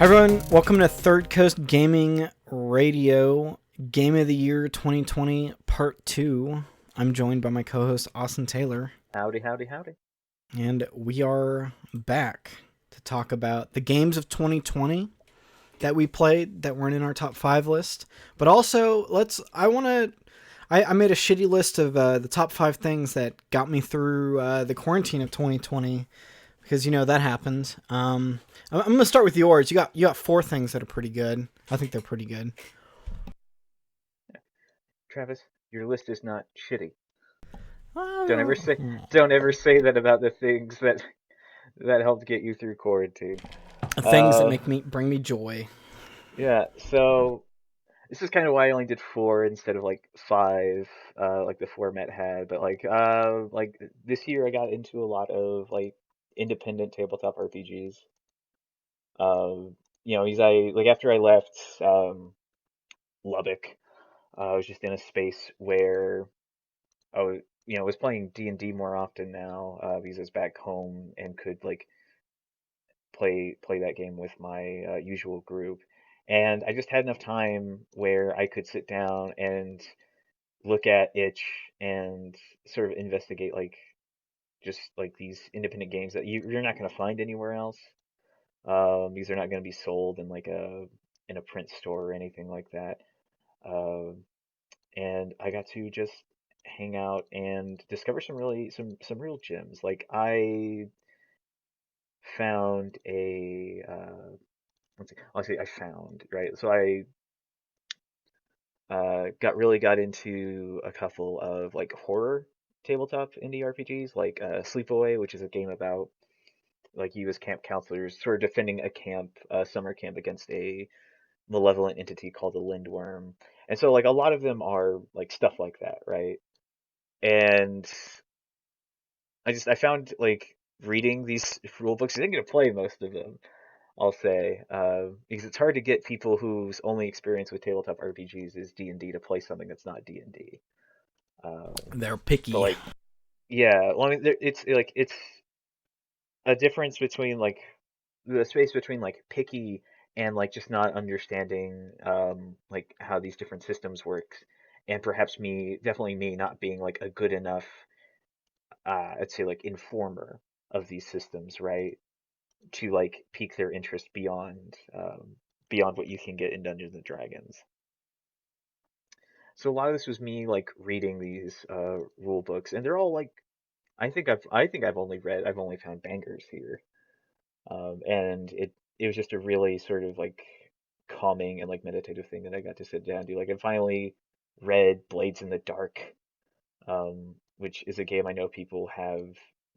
Hi everyone, welcome to Third Coast Gaming Radio Game of the Year 2020 Part 2. I'm joined by my co-host Austin Taylor. Howdy, howdy, howdy. And we are back to talk about the games of 2020 that we played that weren't in our top 5 list. But also, I made a shitty list of the top 5 things that got me through the quarantine of 2020. Because, that happened. I'm going to start with yours. You got 4 things that are pretty good. I think they're pretty good. Travis, your list is not shitty. Uh, Don't ever say that about the things that helped get you through quarantine. Things that Uh, bring me joy. yeah. So this is kind of why I only did 4 instead of like 5, like the format had. But like this year I got into a lot of like independent tabletop RPGs. Because I like after I left Lubbock, I was just in a space where I was playing D&D more often now, because I was back home and could like play that game with my usual group. And I just had enough time where I could sit down and look at itch and sort of investigate like just like these independent games that you're not going to find anywhere else. These are not going to be sold in like a print store or anything like that. Um, and I got to just hang out and discover some real gems. Like I found a let's see, I'll say I found, right. So I got into a couple of like horror tabletop indie RPGs, like Sleepaway, which is a game about like you as camp counselors sort of defending a summer camp against a malevolent entity called the Lindworm. And so like a lot of them are like stuff like that, right? And I found like reading these rule books. I didn't get to play most of them, I'll say, because it's hard to get people whose only experience with tabletop RPGs is D&D to play something that's not D&D. They're But picky. like, yeah, well, I mean, it's a difference between like the space between like picky and like just not understanding like how these different systems work, and perhaps definitely me not being like a good enough I'd say like informer of these systems, right? To like pique their interest beyond what you can get in Dungeons and Dragons. So a lot of this was me like reading these rule books, and they're all like I've only found bangers here, and it was just a really sort of like calming and like meditative thing that I got to sit down and do. Like I finally read Blades in the Dark, which is a game I know people have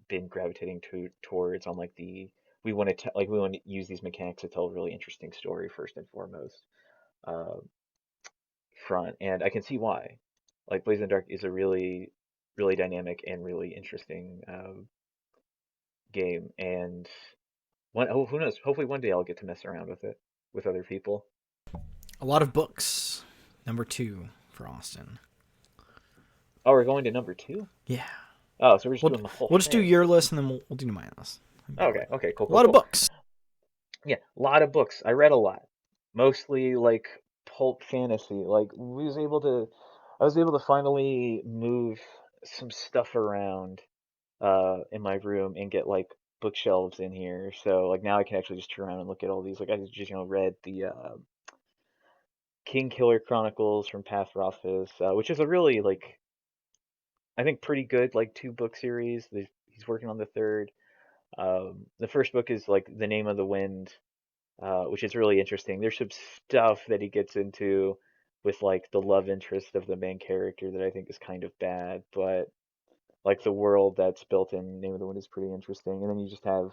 been gravitating towards on like the we want to use these mechanics to tell a really interesting story first and foremost uh, front, and I can see why. Like Blades in the Dark is a really dynamic and really interesting game, and who knows? Hopefully one day I'll get to mess around with it with other people. A lot of books. Number 2 for Austin. Oh, we're going to number 2. Yeah. Oh, so we're just We'll, doing the whole we'll just do thing. your list and then we'll do my list. Okay, okay, cool, A cool, lot of cool. books. Yeah, a lot of books. I read a lot, mostly like pulp fantasy. I was able to finally move some stuff around in my room and get like bookshelves in here. So like now I can actually just turn around and look at all these. Like I just read the King Killer Chronicles from Path Rothfuss, which is a really like I think pretty good like 2 book series. He's working on the third. The first book is like The Name of the Wind, which is really interesting. There's some stuff that he gets into with like the love interest of the main character that I think is kind of bad, but like the world that's built in Name of the Wind is pretty interesting. And then you just have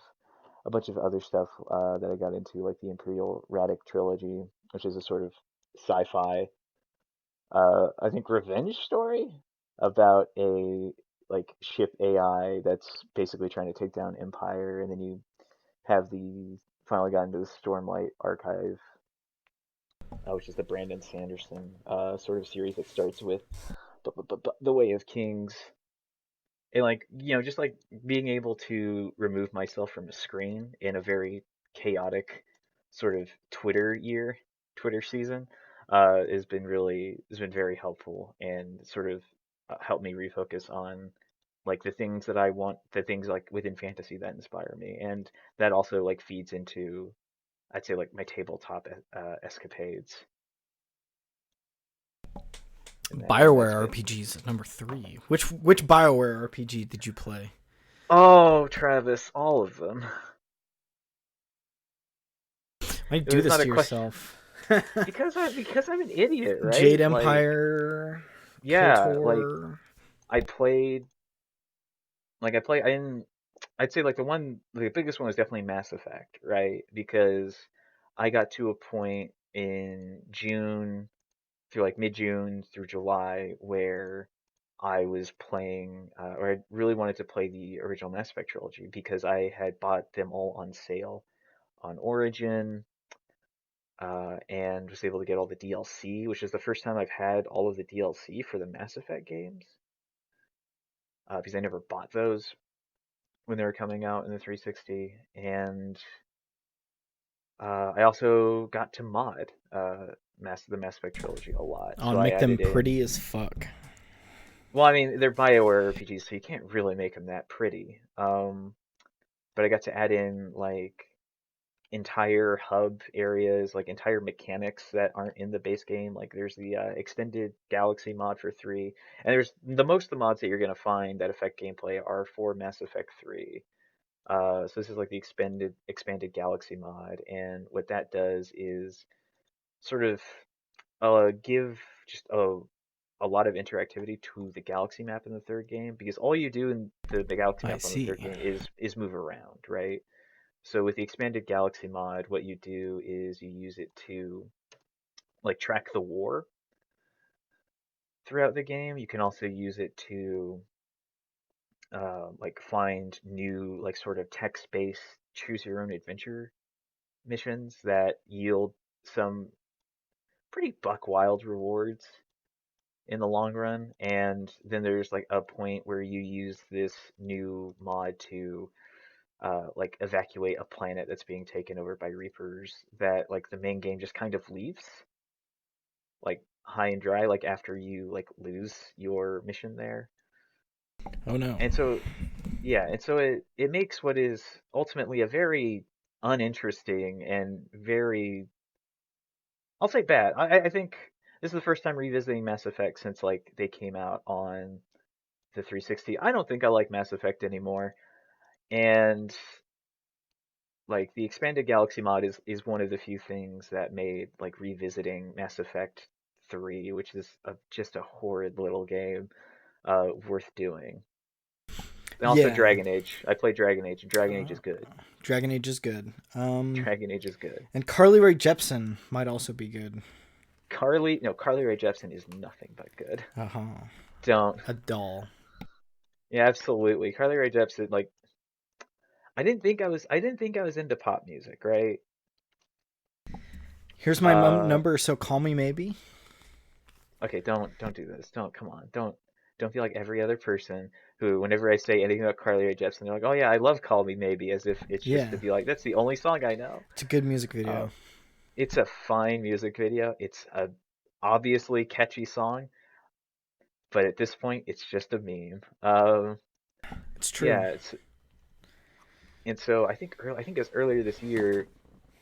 a bunch of other stuff that I got into, like the Imperial Radic trilogy, which is a sort of sci-fi, I think revenge story about a like ship AI that's basically trying to take down Empire, and then you have the finally got into the Stormlight archive, which is the Brandon Sanderson sort of series that starts with the Way of Kings, and like just like being able to remove myself from the screen in a very chaotic sort of Twitter season, has been very helpful and sort of helped me refocus on like the things that I want, the things like within fantasy that inspire me, and that also like feeds into, I'd say, like my tabletop escapades, and that's Bioware been. RPGs at number three. Which Bioware RPG did you play? Oh, Travis, all of them. Why do you It do was this not a to question yourself? because I'm an idiot, Jade right? Like, Empire, yeah, like KOTOR. I played, like I play, I didn't, I'd say like the biggest one was definitely Mass Effect, right? Because I got to a point in June through like mid-June through July where I was playing, or I really wanted to play the original Mass Effect trilogy because I had bought them all on sale on Origin, and was able to get all the DLC, which is the first time I've had all of the DLC for the Mass Effect games, because I never bought those when they were coming out in the 360. And I also got to mod the Mass Effect trilogy a lot, Oh, so and I make them added pretty in. as fuck. Well, I mean, they're Bioware RPGs, so you can't really make them that pretty. But I got to add in like entire hub areas, like entire mechanics that aren't in the base game. Like there's the extended galaxy mod for 3, and there's the most of the mods that you're gonna find that affect gameplay are for Mass Effect 3. So this is like the expanded galaxy mod, and what that does is sort of give just a lot of interactivity to the galaxy map in the third game, because all you do in the galaxy I map on the third see. game is move around, right? So with the expanded galaxy mod, what you do is you use it to like track the war throughout the game. You can also use it to like find new like sort of text-based choose your own adventure missions that yield some pretty buck wild rewards in the long run. And then there's like a point where you use this new mod to like evacuate a planet that's being taken over by Reapers, that like the main game just kind of leaves like high and dry, like after you like lose your mission there. Oh no. And so yeah, and so it makes what is ultimately a very uninteresting and very, I'll say, bad. I think this is the first time revisiting Mass Effect since like they came out on the 360. I don't think I like Mass Effect anymore. And like the expanded galaxy mod is one of the few things that made like revisiting Mass Effect 3, which is just a horrid little game, worth doing. And also Yeah. Dragon Age. I played Dragon Age, and Dragon Age Uh, is good. Dragon Age is good. Dragon Age is good. And Carly Rae Jepsen might also be good. Carly Rae Jepsen is nothing but good. Uh huh. Don't. A doll. Yeah, absolutely. Carly Rae Jepsen, like, I didn't think I was into pop music, right? Here's my Uh, number, so call me maybe. okay, don't do this. Don't, come on. Don't be like every other person who, whenever I say anything about Carly Rae Jepsen, they're like, "Oh yeah, I love Call Me Maybe," as if it's just Yeah. to be like, that's the only song I know. It's a good music Uh, video. it's a fine music video. It's a obviously catchy song, but at this point, it's just a meme. It's true. Yeah, and so I think it was earlier this year,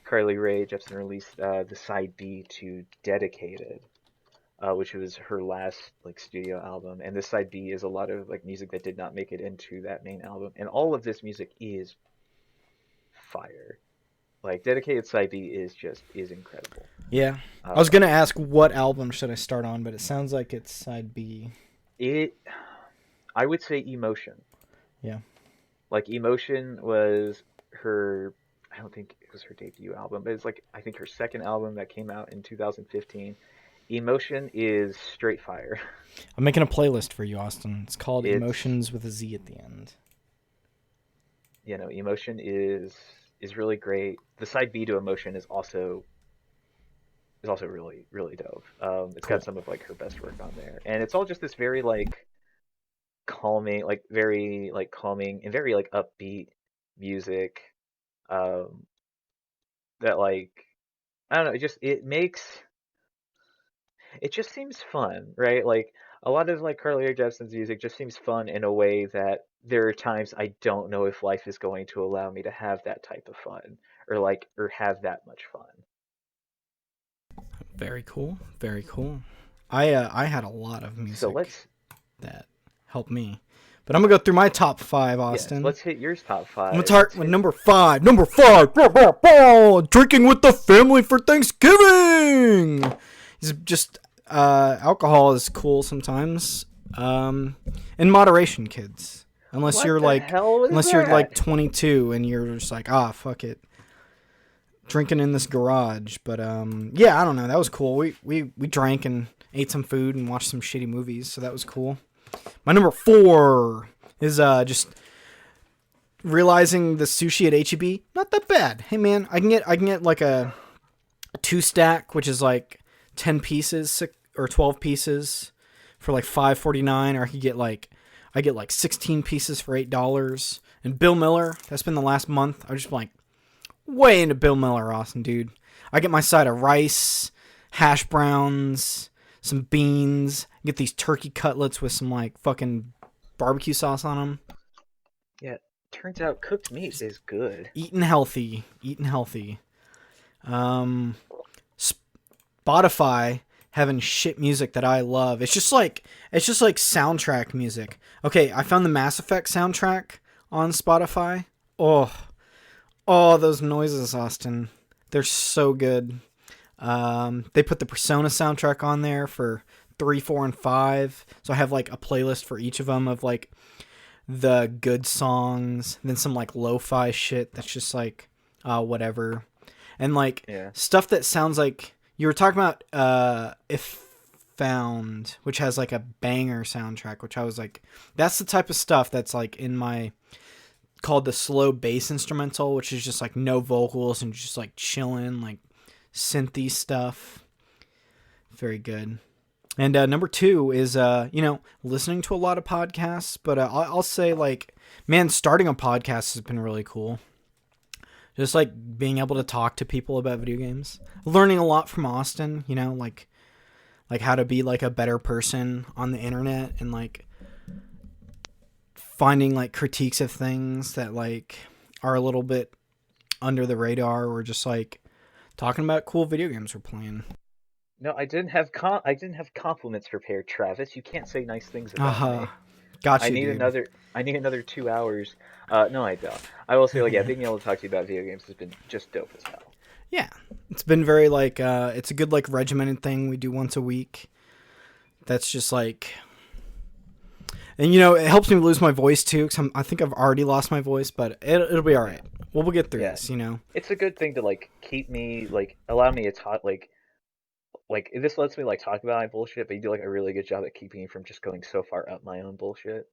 Carly Rae Jepsen released the side B to Dedicated, which was her last like studio album. And this side B is a lot of like music that did not make it into that main album, and all of this music is fire. Like Dedicated side B is incredible. Yeah. I was Uh, gonna ask what album should I start on, but it sounds like it's side B. it I would say Emotion. Yeah. Like Emotion was her, I don't think it was her debut album, but it's like I think her second album that came out in 2015. Emotion is straight fire. I'm making a playlist for you, Austin. It's called It's, Emotions with a Z at the end. Emotion is really great. The side B to Emotion is also really really dope. It's got Cool. some of like her best work on there, and it's all just this very like calming, like very like calming and very like upbeat music. Um, that like I don't know, it just seems fun, right? Like a lot of like Carly Rae Jepsen's music just seems fun in a way that there are times I don't know if life is going to allow me to have that type of fun or have that much fun. Very cool. Very cool. I had a lot of So music let's that helped me. But I'm gonna go through my top five, yes, Austin. let's hit yours top I'm gonna 5. start Let's with hit number five. Number five. Drinking with the family for Thanksgiving. It's just alcohol is cool sometimes. In moderation, kids. Unless What you're the like, hell was unless you're like that? 22 and you're just like, fuck it, drinking in this garage. But yeah, I don't know. That was cool. We drank and ate some food and watched some shitty movies, so that was cool. My number 4 is just realizing the sushi at HEB not that bad. Hey man, I can get like a 2-stack, which is like 10 pieces or 12 pieces for like $5.49, or I get like 16 pieces for $8. And Bill Miller, that's been the last month. I've just been like way into Bill Miller, Austin, dude. I get my side of rice, hash browns, some beans, get these turkey cutlets with some like fucking barbecue sauce on them. Yeah, turns out cooked meat Just is good. eating healthy, eating healthy. Um, Spotify having shit music that I love. It's just like soundtrack music. Okay, I found the Mass Effect soundtrack on Spotify. Oh, those noises, Austin. They're so good. They put the Persona soundtrack on there for 3, 4, and 5. So I have like a playlist for each of them of like the good songs, then some like lo-fi shit that's just like whatever. And like Yeah. stuff that sounds like you were talking about If Found, which has like a banger soundtrack, which I was like, that's the type of stuff that's like in my called the slow bass instrumental, which is just like no vocals and just like chilling, like synthy stuff. Very good. And number 2 is listening to a lot of podcasts, but I'll say like, man, starting a podcast has been really cool. Just like being able to talk to people about video games, learning a lot from Austin, like how to be like a better person on the internet, and like finding like critiques of things that like are a little bit under the radar, or just like talking about cool video games we're playing. No, I didn't have compliments prepared, Travis. You can't say nice things about Uh-huh. me. Got you, dude. I need another 2 hours. No, I don't. I will say, like, yeah, being able to talk to you about video games has been just dope as hell. Yeah. It's been very like it's a good like regimented thing we do once a week. That's just like, and it helps me lose my voice too, because I think I've already lost my voice, but it'll be all right. We'll get through Yeah, this. it's a good thing to like keep me like allow me to talk like this lets me like talk about my bullshit, but you do like a really good job at keeping me from just going so far up my own bullshit.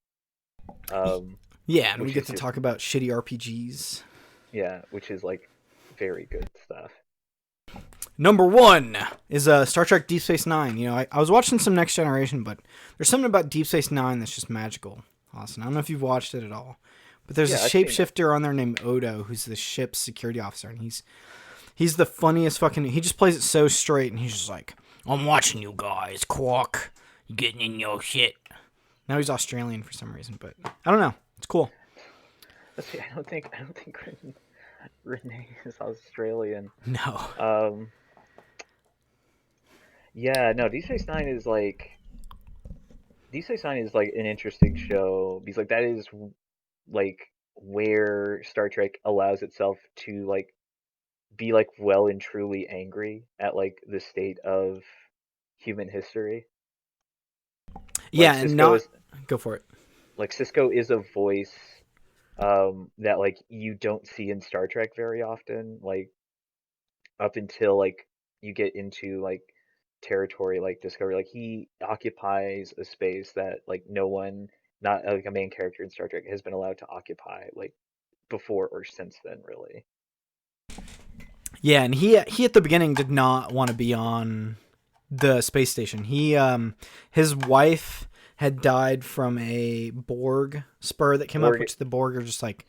Um, Yeah, and we which get is to just talk about shitty RPGs. yeah, which is like very good stuff. Number 1 is Star Trek Deep Space Nine. I was watching some Next Generation, but there's something about Deep Space Nine that's just magical. Austin, I don't know if you've watched it at all, but there's a Yeah, I've seen it. shapeshifter on there named Odo, who's the ship's security officer, and he's the funniest fucking. He just plays it so straight, and he's just like, "I'm watching you guys, Quark. You getting in your shit." Now he's Australian for some reason, but I don't know. It's cool. Let's see. I don't think Renee is Australian. No. Um, yeah, no, Deep Space Nine is like an interesting show because like that is like where Star Trek allows itself to like be like well and truly angry at like the state of human history. Yeah, Like and Cisco not is go for it. like Cisco is a voice that like you don't see in Star Trek very often, like up until like you get into like territory like Discovery. Like he occupies a space that like no one, not like a main character in Star Trek, has been allowed to occupy like before or since then, really. Yeah, and he at the beginning did not want to be on the space station. His wife had died from a Borg spur that came up, Borg, which the Borg are just like,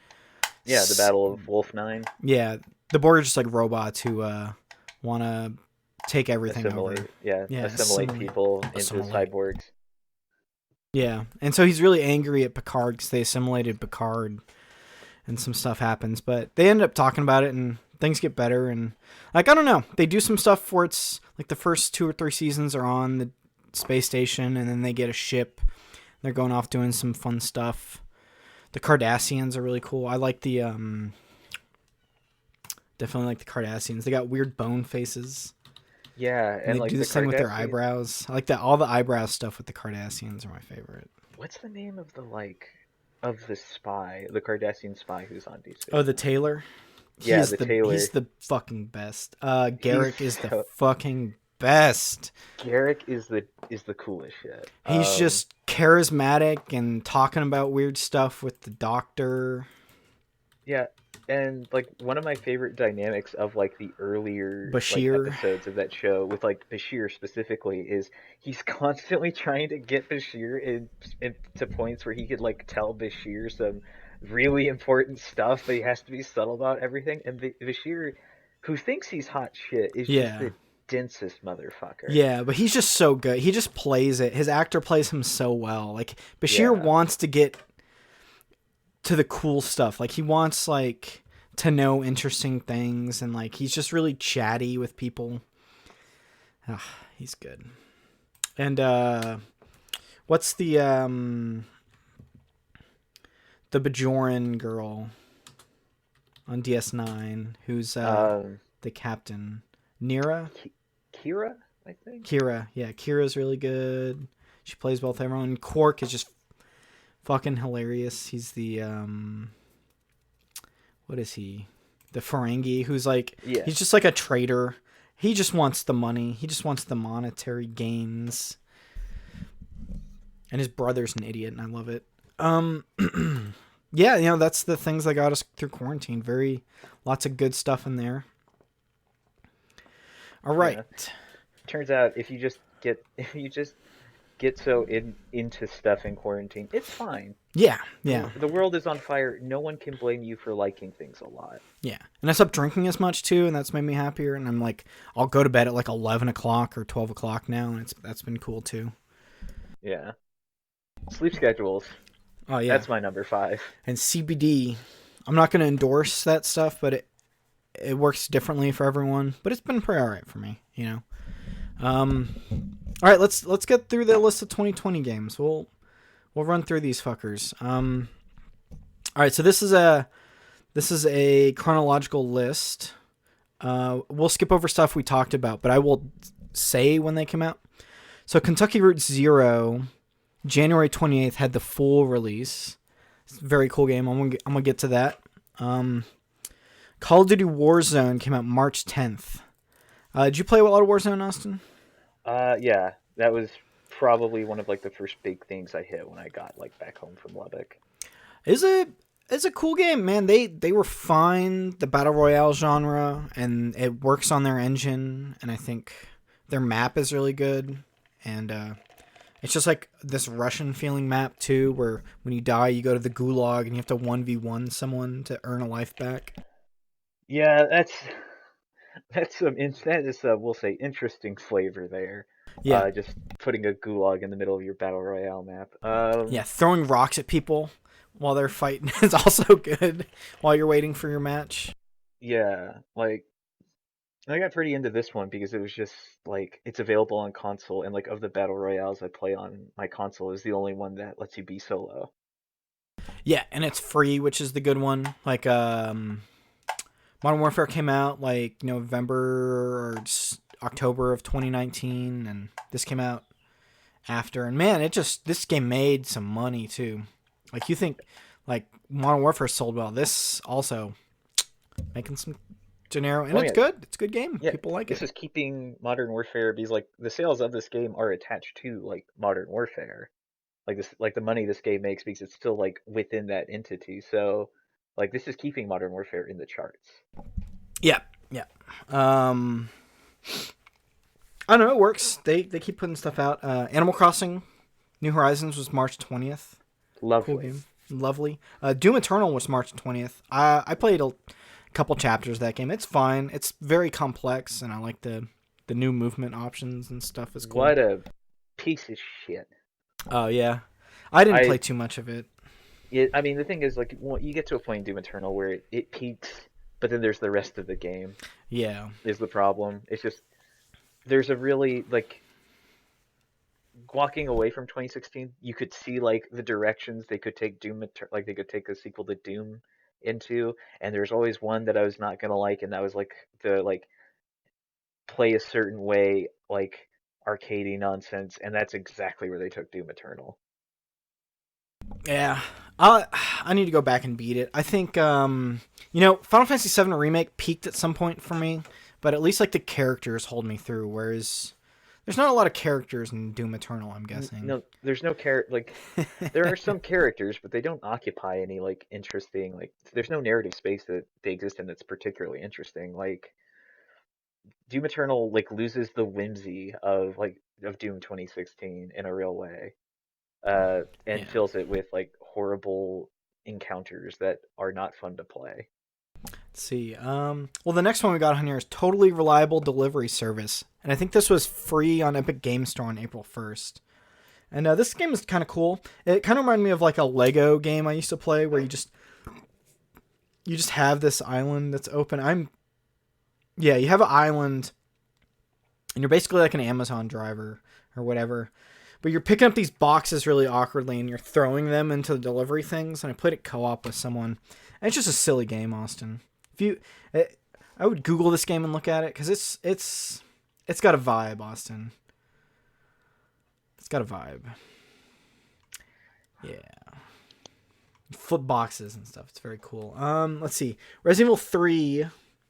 yeah, the Battle of Wolf Nine. yeah, The Borg are just like robots who want to take everything over. Yeah, assimilate people into assimilate. cyborgs. Yeah, and so he's really angry at Picard because they assimilated Picard, and some stuff happens. But they end up talking about it, and things get better. And like I don't know, they do some stuff where it's like the first 2 or 3 seasons are on the space station, and then they get a ship. They're going off doing some fun stuff. The Cardassians are really cool. I like the definitely like the Cardassians. They got weird bone faces. Yeah, And they like do this thing with their eyebrows. I like that. All the eyebrow stuff with the Cardassians are my favorite. What's the name of the spy, the Cardassian spy who's on DC? Oh, the Taylor. Yeah, the Taylor. He's the fucking best. Garrick is the fucking best. Garrick is the coolest shit. He's just charismatic and talking about weird stuff with the Doctor. Yeah, and like one of my favorite dynamics of like the earlier Bashir like, episodes of that show with like Bashir specifically is he's constantly trying to get Bashir into points where he could like tell Bashir some really important stuff, but he has to be subtle about everything. And Bashir, who thinks he's hot shit, is just the densest motherfucker. Yeah, but he's just so good. He just plays it. His actor plays him so well. Like Bashir wants to get to the cool stuff. Like he wants like to know interesting things, and like he's just really chatty with people. He's good. And what's the Bajoran girl on DS9 who's the captain? Nira? Kira, I think. Kira, yeah, Kira's really good. She plays well with everyone. Quark is just fucking hilarious. He's the what is he? The Ferengi, who's like he's just like a trader. He just wants the money. He just wants the monetary gains. And his brother's an idiot, and I love it. Yeah, that's the things that got us through quarantine. Lots of good stuff in there. All right. Yeah. Turns out if you just get so into stuff in quarantine, it's fine. Yeah. The world is on fire. No one can blame you for liking things a lot. Yeah. And I stopped drinking as much too, and that's made me happier. And I'm like, I'll go to bed at like 11 o'clock or 12 o'clock now, and that's been cool too. Yeah. Sleep schedules. Oh yeah. That's my number 5. And CBD. I'm not going to endorse that stuff, but it works differently for everyone. But it's been pretty alright for me, All right, let's get through the list of 2020 games. We'll run through these fuckers. All right, so this is a chronological list. We'll skip over stuff we talked about, but I will say when they came out. So Kentucky Route Zero, January 28th, had the full release. It's a very cool game. I'm gonna get to that. Call of Duty Warzone came out March 10th. Did you play a lot of Warzone, Austin? Yeah, that was probably one of like the first big things I hit when I got like back home from Lubbock. It's a cool game, man. They refined the battle royale genre, and it works on their engine, and I think their map is really good, and it's just like this Russian feeling map too, where when you die you go to the gulag and you have to 1v1 someone to earn a life back. Yeah, that is we'll say interesting flavor there. Yeah, just putting a gulag in the middle of your battle royale map. Yeah, throwing rocks at people while they're fighting is also good while you're waiting for your match. Yeah, like I got pretty into this one because it was just like it's available on console, and like of the battle royales I play on my console is the only one that lets you be solo. Yeah, and it's free, which is the good one. Like Modern Warfare came out like November or October of 2019, and this came out after. And man, this game made some money too. Like you think like Modern Warfare sold well, this also making some dinero, and it's good. It's a good game. Yeah, people like this it. This is keeping Modern Warfare because like the sales of this game are attached to like Modern Warfare. Like the money this game makes because it's still like within that entity. So like this is keeping Modern Warfare in the charts. Yeah. I don't know, it works. They keep putting stuff out. Animal Crossing New Horizons was March 20th. Lovely. Cool game. Lovely. Doom Eternal was March 20th. I played couple chapters of that game. It's fine. It's very complex, and I like the new movement options and stuff is cool. What a piece of shit. Oh yeah, I didn't I play too much of it. I mean, the thing is, like, you get to a point in Doom Eternal where it peaks, but then there's the rest of the game Yeah, is the problem. It's just there's a really like walking away from 2016, you could see like the directions they could take like they could take a sequel to Doom into, and there's always one that I was not gonna like, and that was like the like play a certain way, like arcadey nonsense, and that's exactly where they took Doom Eternal. yeah. I need to go back and beat it. I think Final Fantasy VII Remake peaked at some point for me, but at least like the characters hold me through. Whereas there's not a lot of characters in Doom Eternal, I'm guessing. No, there's no like there are some characters, but they don't occupy any like interesting like there's no narrative space that they exist in that's particularly interesting. Like Doom Eternal like loses the whimsy of Doom 2016 in a real way, and Yeah. fills it with like horrible encounters that are not fun to play. Let's see. Well, the next one we got on here is Totally Reliable Delivery Service, and I think this was free on Epic Game Store on April 1st. And this game is kind of cool. It kind of reminded me of like a Lego game I used to play, where you just have this island that's open. You have an island, and you're basically like an Amazon driver or whatever. But you're picking up these boxes really awkwardly, and you're throwing them into the delivery things. And I played it co-op with someone. And it's just a silly game, Austin. I would Google this game and look at it, because it's got a vibe, Austin. It's got a vibe. Yeah. Flip boxes and stuff. It's very cool. Let's see. Resident Evil 3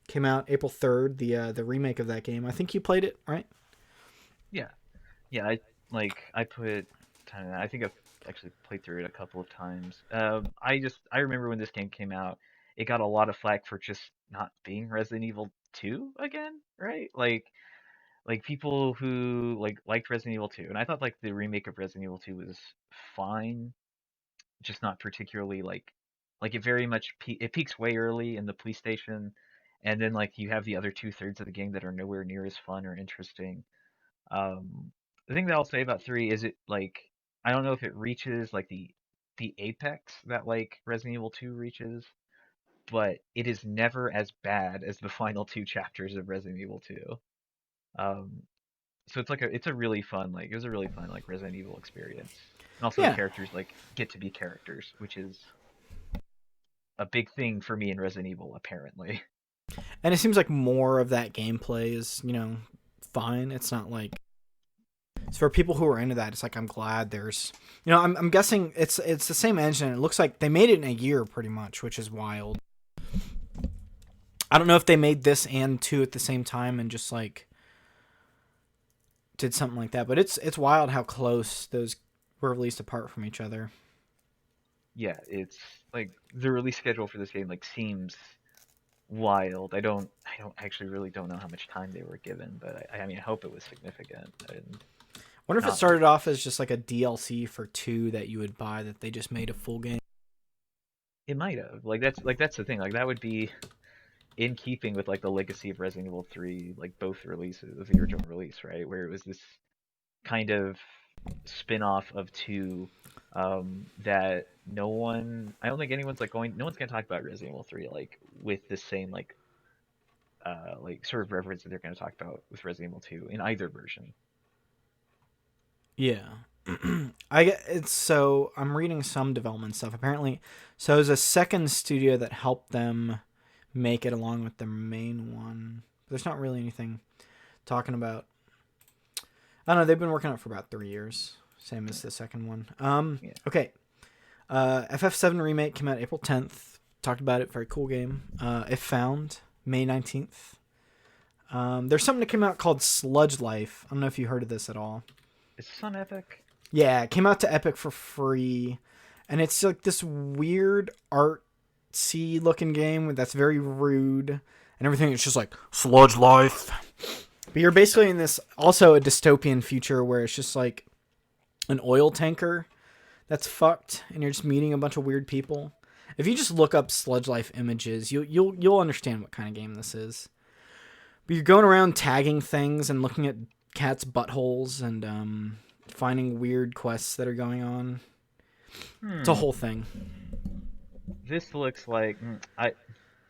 came out April 3rd, the remake of that game. I think you played it, right? Yeah, yeah. I put time. I think I've actually played through it a couple of times. I remember when this game came out, it got a lot of flack for just not being Resident Evil 2 again, right? Like people who liked Resident Evil 2, and I thought like the remake of Resident Evil 2 was fine, just not particularly like it very much it peaks way early in the police station, and then like you have the other two-thirds of the game that are nowhere near as fun or interesting. The thing that I'll say about 3 is it like I don't know if it reaches like the apex that like Resident Evil 2 reaches, but it is never as bad as the final two chapters of Resident Evil 2. Um, so it's a really fun like it was a really fun like Resident Evil experience. And also the Yeah. characters like get to be characters, which is a big thing for me in Resident Evil apparently. And it seems like more of that gameplay is, fine. It's not like it's for people who are into that. It's like I'm glad there's, I'm guessing it's the same engine. It looks like they made it in a year pretty much, which is wild. I don't know if they made this and 2 at the same time and just like did something like that, but it's wild how close those were released apart from each other. Yeah, it's like the release schedule for this game like seems wild. I don't actually really don't know how much time they were given, but I mean I hope it was significant and Wonder if it not started off as just like a DLC for 2 that you would buy that they just made a full game. it might have. That's the thing. Like that would be in keeping with like the legacy of Resident Evil 3, like both releases of the original release, right? Where it was this kind of spin-off of 2 that I don't think anyone's like no one's gonna talk about Resident Evil 3 like with the same like sort of reverence that they're gonna talk about with Resident Evil 2 in either version. Yeah. So I'm reading some development stuff apparently. So there's a second studio that helped them make it along with the main one. There's not really anything talking about. I don't know, they've been working on it for about 3 years, same as the second one. Yeah. Okay. FF7 remake came out April 10th. Talked about it, very cool game. If Found May 19th. There's something that came out called Sludge Life. I don't know if you heard of this at all. Is this on Epic? Yeah, it came out to Epic for free, and it's like this weird artsy looking game that's very rude, and everything is just like Sludge Life. But you're basically in this also a dystopian future where it's just like an oil tanker that's fucked, and you're just meeting a bunch of weird people. If you just look up Sludge Life images, you'll understand what kind of game this is. But you're going around tagging things and looking at cats' buttholes and finding weird quests that are going on. It's a Hmm. whole thing. This looks like I.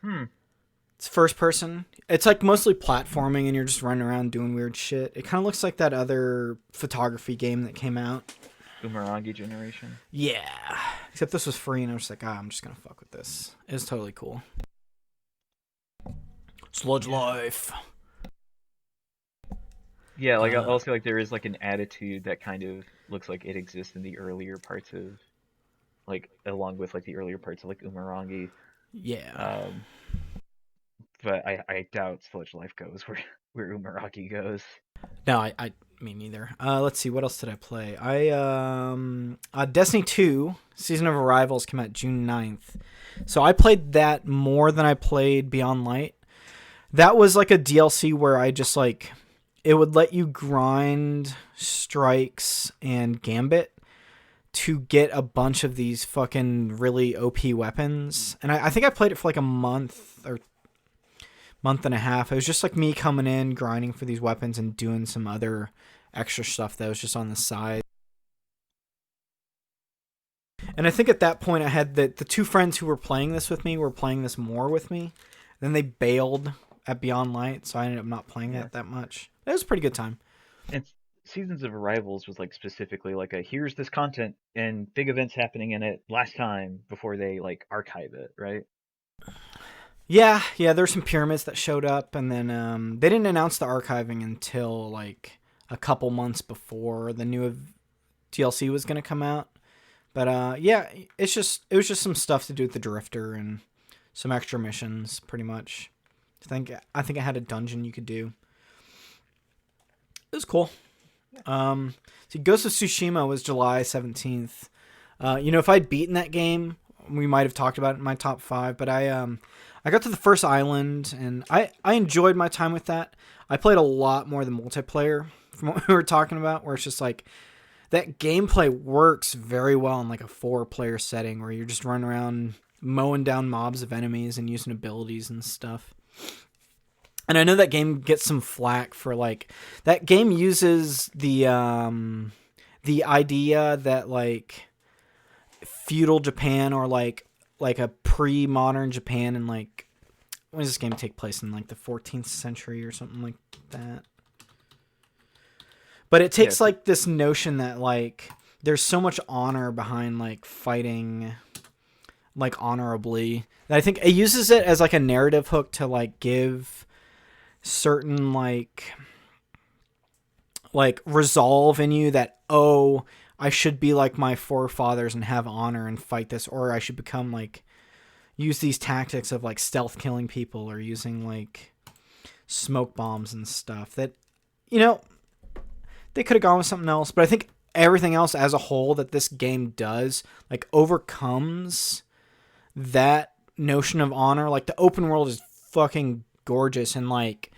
Hmm. It's first person. It's like mostly platforming and you're just running around doing weird shit. It kind of looks like that other photography game that came out. Umarangi generation. Yeah. Except this was free and I was just like, I'm just going to fuck with this. It's totally cool. Sludge Yeah. Life. Yeah, like Uh, also like there is like an attitude that kind of looks like it exists in the earlier parts of like along with like the earlier parts of like Umarangi. yeah. Um, but I doubt Sludge Life goes where Umarangi goes. No, me neither. Let's see, what else did I play? Destiny 2 Season of Arrivals came out June 9th. So I played that more than I played Beyond Light. That was like a DLC where I just like it would let you grind strikes and gambit to get a bunch of these fucking really OP weapons. And I think I played it for like a month or month and a half. It was just like me coming in, grinding for these weapons and doing some other extra stuff that was just on the side. And I think at that point I had the two friends who were playing this with me were playing this more with me. Then they bailed at Beyond Light, so I ended up not playing Yeah. that much. It was a pretty good time. And Seasons of Arrivals was like specifically like a here's this content and big events happening in it last time before they like archive it, right? Yeah, there's some pyramids that showed up, and then they didn't announce the archiving until like a couple months before the new DLC was gonna come out. But yeah, it was just some stuff to do with the Drifter and some extra missions, pretty much. I think I had a dungeon you could do. It was cool. See, Ghost of Tsushima was July 17th. If I'd beaten that game, we might have talked about it in my top 5. But I got to the first island and I enjoyed my time with that. I played a lot more than multiplayer from what we were talking about, where it's just like that gameplay works very well in like a 4-player setting where you're just running around mowing down mobs of enemies and using abilities and stuff. And I know that game gets some flack for like that game uses the idea that like feudal Japan or like a pre-modern Japan and like when does this game take place in like the 14th century or something like that? But it Yeah, takes like this notion that like there's so much honor behind like fighting like honorably that I think it uses it as like a narrative hook to like give certain like resolve in you that I should be like my forefathers and have honor and fight this, or I should become like use these tactics of like stealth killing people or using like smoke bombs and stuff that you know they could have gone with something else, but I think everything else as a whole that this game does like overcomes that notion of honor. Like the open world is fucking gorgeous and like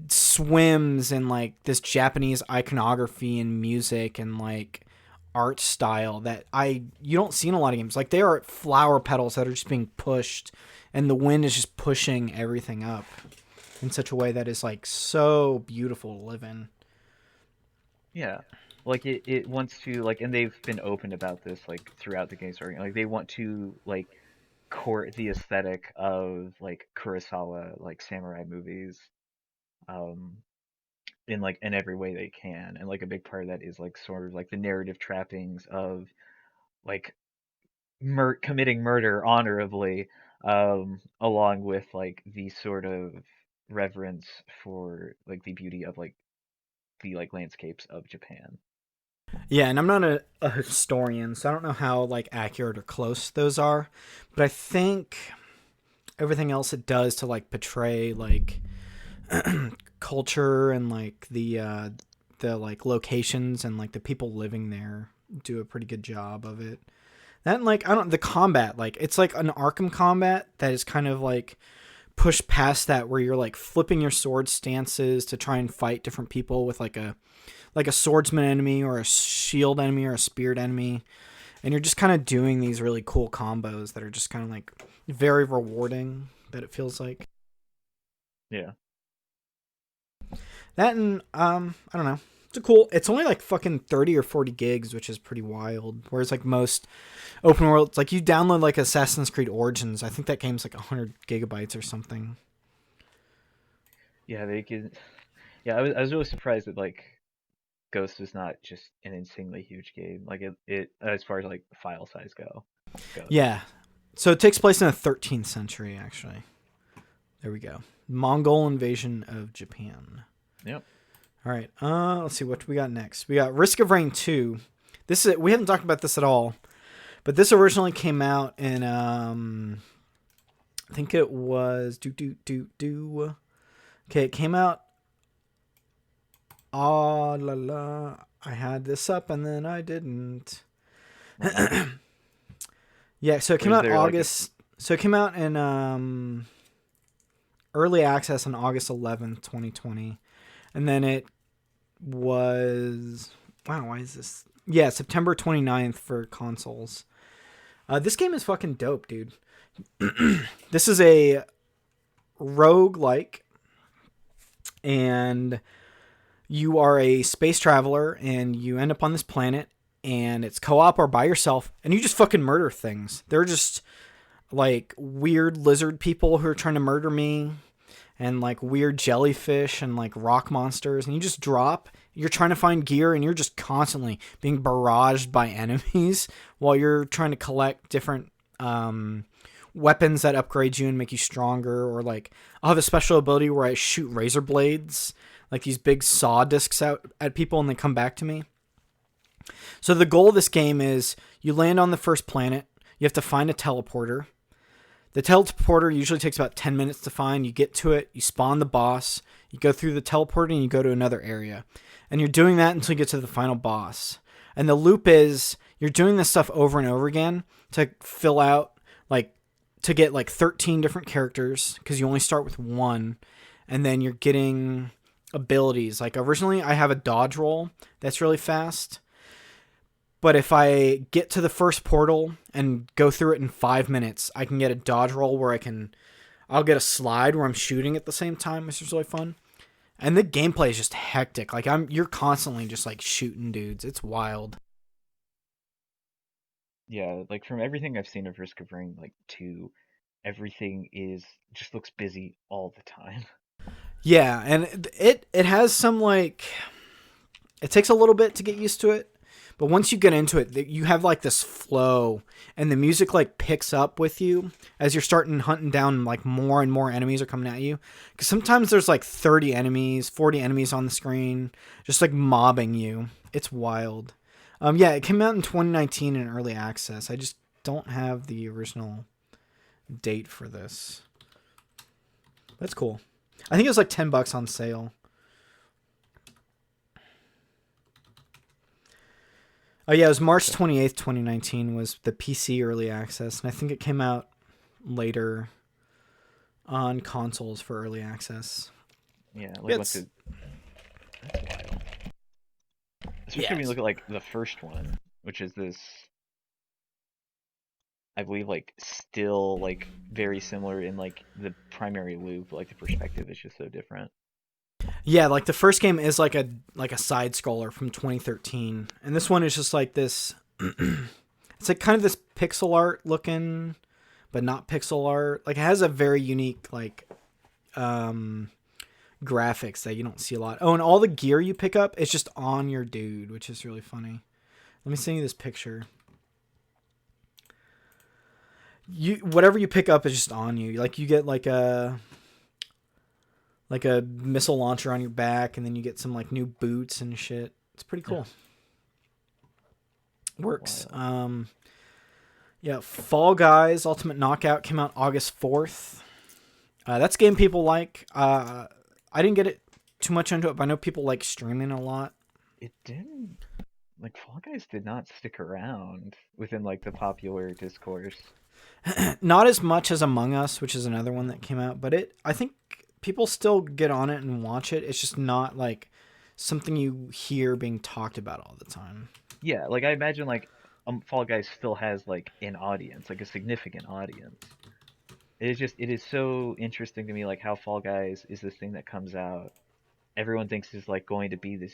swims in like this Japanese iconography and music and like art style that you don't see in a lot of games. Like they are flower petals that are just being pushed and the wind is just pushing everything up in such a way that is like so beautiful to live in. yeah. Like it wants to like and they've been open about this like throughout the game story. Like they want to like court the aesthetic of like Kurosawa like samurai movies um in like in every way they can. And like a big part of that is like sort of like the narrative trappings of like committing murder honorably along with like the sort of reverence for like the beauty of like the like landscapes of Japan. Yeah, and I'm not a historian, so I don't know how like accurate or close those are, but I think everything else it does to like portray like culture and like the like locations and like the people living there do a pretty good job of it. That and, like I don't the combat like it's like an Arkham combat that is kind of like pushed past that where you're like flipping your sword stances to try and fight different people with like a swordsman enemy or a shield enemy or a speared enemy. and you're just kind of doing these really cool combos that are just kind of like very rewarding. That it feels like Yeah. that, and I don't know. It's a cool. It's only like fucking 30 or 40 gigs, which is pretty wild. Whereas like most open world, it's like you download like Assassin's Creed Origins. I think that game's like 100 gigabytes or something. Yeah, they could. Yeah, I was really surprised that like Ghost is not just an insanely huge game. Like it as far as like file size goes. Yeah. So it takes place in the 13th century, actually. There we go. Mongol invasion of Japan. Yep. All right. Let's see what we got next. We got Risk of Rain 2. This is we haven't talked about this at all, but this originally came out in I think it was Okay, it came out. Ah la la. I had this up and then I didn't. Yeah, so it came Was out there like August. So it came out in early access on August 11th, 2020. And then it was wow, why is this? Yeah, September 29th for consoles. This game is fucking dope, dude. This is a roguelike, and you are a space traveler and you end up on this planet, and it's co-op or by yourself, and you just fucking murder things. They're just like weird lizard people who are trying to murder me, and like weird jellyfish and like rock monsters, and you just drop. You're trying to find gear, and you're just constantly being barraged by enemies while you're trying to collect different weapons that upgrade you and make you stronger. Or like I'll have a special ability where I shoot razor blades, like these big saw discs out at people, and they come back to me. So the goal of this game is you land on the first planet. You have to find a teleporter. The teleporter usually takes about 10 minutes to find. You get to it, you spawn the boss, you go through the teleporter, and you go to another area. And you're doing that until you get to the final boss. And the loop is you're doing this stuff over and over again to fill out, like, to get like 13 different characters, because you only start with one. And then you're getting abilities. Like originally I have a dodge roll that's really fast. But if I get to the first portal and go through it in 5 minutes, I can get a dodge roll where I'll get a slide where I'm shooting at the same time, which is really fun. And the gameplay is just hectic. Like you're constantly just like shooting dudes. It's wild. Yeah, like from everything I've seen of Risk of Rain like 2, everything is just looks busy all the time. Yeah, and it has some like it takes a little bit to get used to it. But once you get into it, you have like this flow, and the music like picks up with you as you're starting hunting down, like more and more enemies are coming at you. Because sometimes there's like 30 enemies, 40 enemies on the screen, just like mobbing you. It's wild. Yeah, it came out in 2019 in early access. I just don't have the original date for this. That's cool. I think it was like $10 on sale. Oh yeah, it was March 28th, 2019 was the PC early access, and I think it came out later on consoles for early access. Yeah, like that's wild. Especially when you look at like the first one, which is this, I believe, like still like very similar in like the primary loop, like the perspective is just so different. Yeah, like the first game is like a side scroller from 2013, and this one is just like this. It's like kind of this pixel art looking, but not pixel art. Like it has a very unique like graphics that you don't see a lot. Oh, and all the gear you pick up is just on your dude, which is really funny. Let me send you this picture. Whatever you pick up is just on you. Like you get like a missile launcher on your back, and then you get some like new boots and shit. It's pretty cool. Yeah. Works. Yeah, Fall Guys Ultimate Knockout came out August 4th. That's a game people like. I didn't get it too much into it, but I know people like streaming a lot. It didn't. Like Fall Guys did not stick around within like the popular discourse. Not as much as Among Us, which is another one that came out, but I think people still get on it and watch it. It's just not like something you hear being talked about all the time. Yeah, like I imagine like Fall Guys still has like an audience, like a significant audience. It is so interesting to me like how Fall Guys is this thing that comes out everyone thinks is like going to be this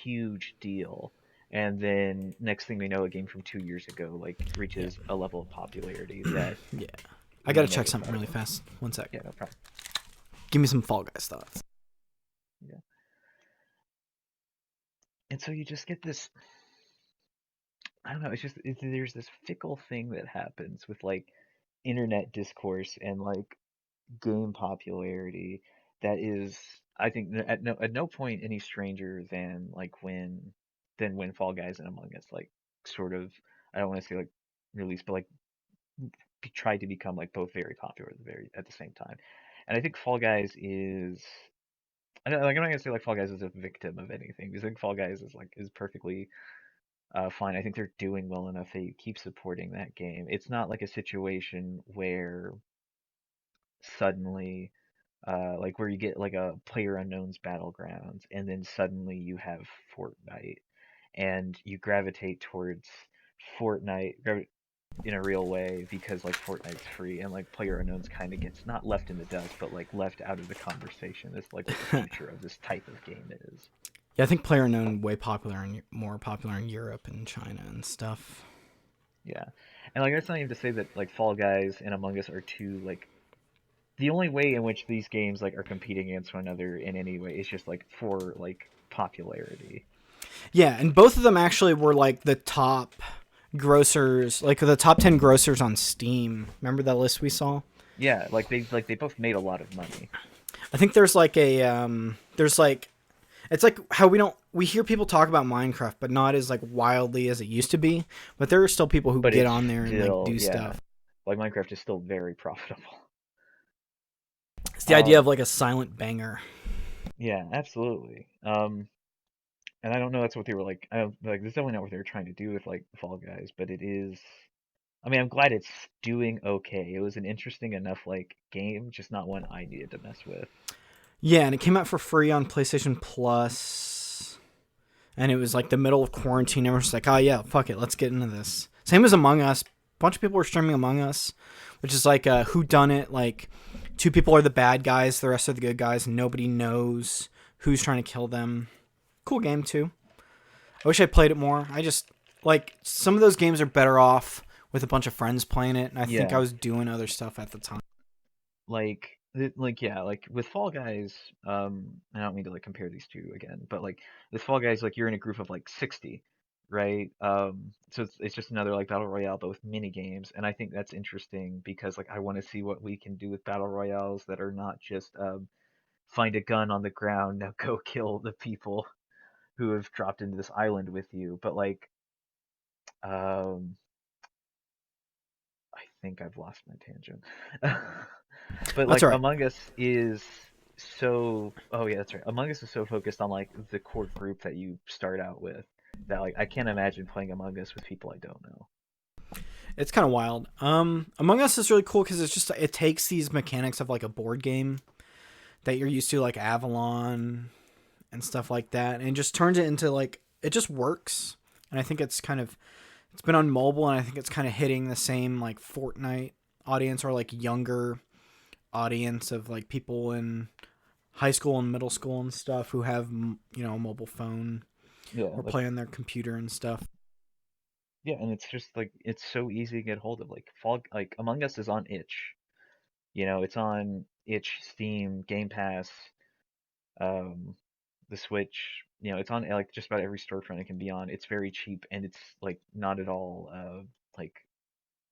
huge deal, and then next thing we know, a game from 2 years ago like Yeah. reaches a level of popularity that Yeah. I no gotta one check knows something about. really fast. One sec. Yeah, no problem. Give me some Fall Guys thoughts. Yeah, and so you just get this. I don't know. There's this fickle thing that happens with like internet discourse and like game popularity that is, I think, at no point any stranger than when Fall Guys and Among Us like sort of, I don't want to say like released, but like tried to become like both very popular at the same time. And I think Fall Guys is, I'm not gonna say like Fall Guys is a victim of anything because I think Fall Guys is perfectly fine. I think they're doing well enough. They keep supporting that game. It's not like a situation where suddenly like where you get like a Player Unknown's Battlegrounds, and then suddenly you have Fortnite, and you gravitate towards in a real way because like Fortnite's free, and like Player Unknown's kind of gets not left in the dust, but like left out of the conversation. It's like what the future of this type of game is. Yeah, I think PlayerUnknown way popular and more popular in Europe and China and stuff. Yeah, and like that's not even to say that like Fall Guys and Among Us are two like the only way in which these games like are competing against one another in any way is just like for like popularity. Yeah, and both of them actually were like the top grossers, like the top 10 grossers on Steam. Remember that list we saw? Yeah, like they both made a lot of money. I think there's like a there's like it's like how we hear people talk about Minecraft, but not as like wildly as it used to be. But there are still people who But get it's on there and like still, do yeah, stuff. like Minecraft is still very profitable. It's the idea of Um, like a silent banger. yeah, absolutely. And I don't know that's what they were like. I don't like this is definitely not what they were trying to do with like Fall Guys, but it is. I mean, I'm glad it's doing okay. It was an interesting enough like game, just not one I needed to mess with. Yeah, and it came out for free on PlayStation Plus, and it was like the middle of quarantine. Everyone's just like, oh yeah, fuck it, let's get into this. Same as Among Us. A bunch of people were streaming Among Us, which is like a who done it. Like two people are the bad guys, the rest are the good guys, and nobody knows who's trying to kill them. Cool game too. I wish I played it more. I just like some of those games are better off with a bunch of friends playing it, and I think I Yeah, was doing other stuff at the time. like yeah, like with Fall Guys, I don't mean to like compare these two again, but like with Fall Guys, like you're in a group of like 60, right? So it's just another like battle royale, but with mini games, and I think that's interesting because like I want to see what we can do with battle royales that are not just find a gun on the ground, now go kill the people who have dropped into this island with you, but like um, I think I've lost my tangent. But That's like all right. Among Us is so, oh yeah, that's right. Among Us is so focused on like the core group that you start out with that like I can't imagine playing Among Us with people I don't know. It's kind of wild. Among Us is really cool because it's just it takes these mechanics of like a board game that you're used to, like Avalon and stuff like that, and just turns it into like it just works. And I think it's been on mobile, and I think it's kind of hitting the same like Fortnite audience or like younger audience of like people in high school and middle school and stuff who have a mobile phone Yeah, or like play on their computer and stuff. yeah, and it's just like it's so easy to get hold of. Like Fall, like Among Us is on itch. It's on itch, Steam, Game Pass, um, the Switch. It's on like just about every storefront it can be on. It's very cheap and it's like not at all like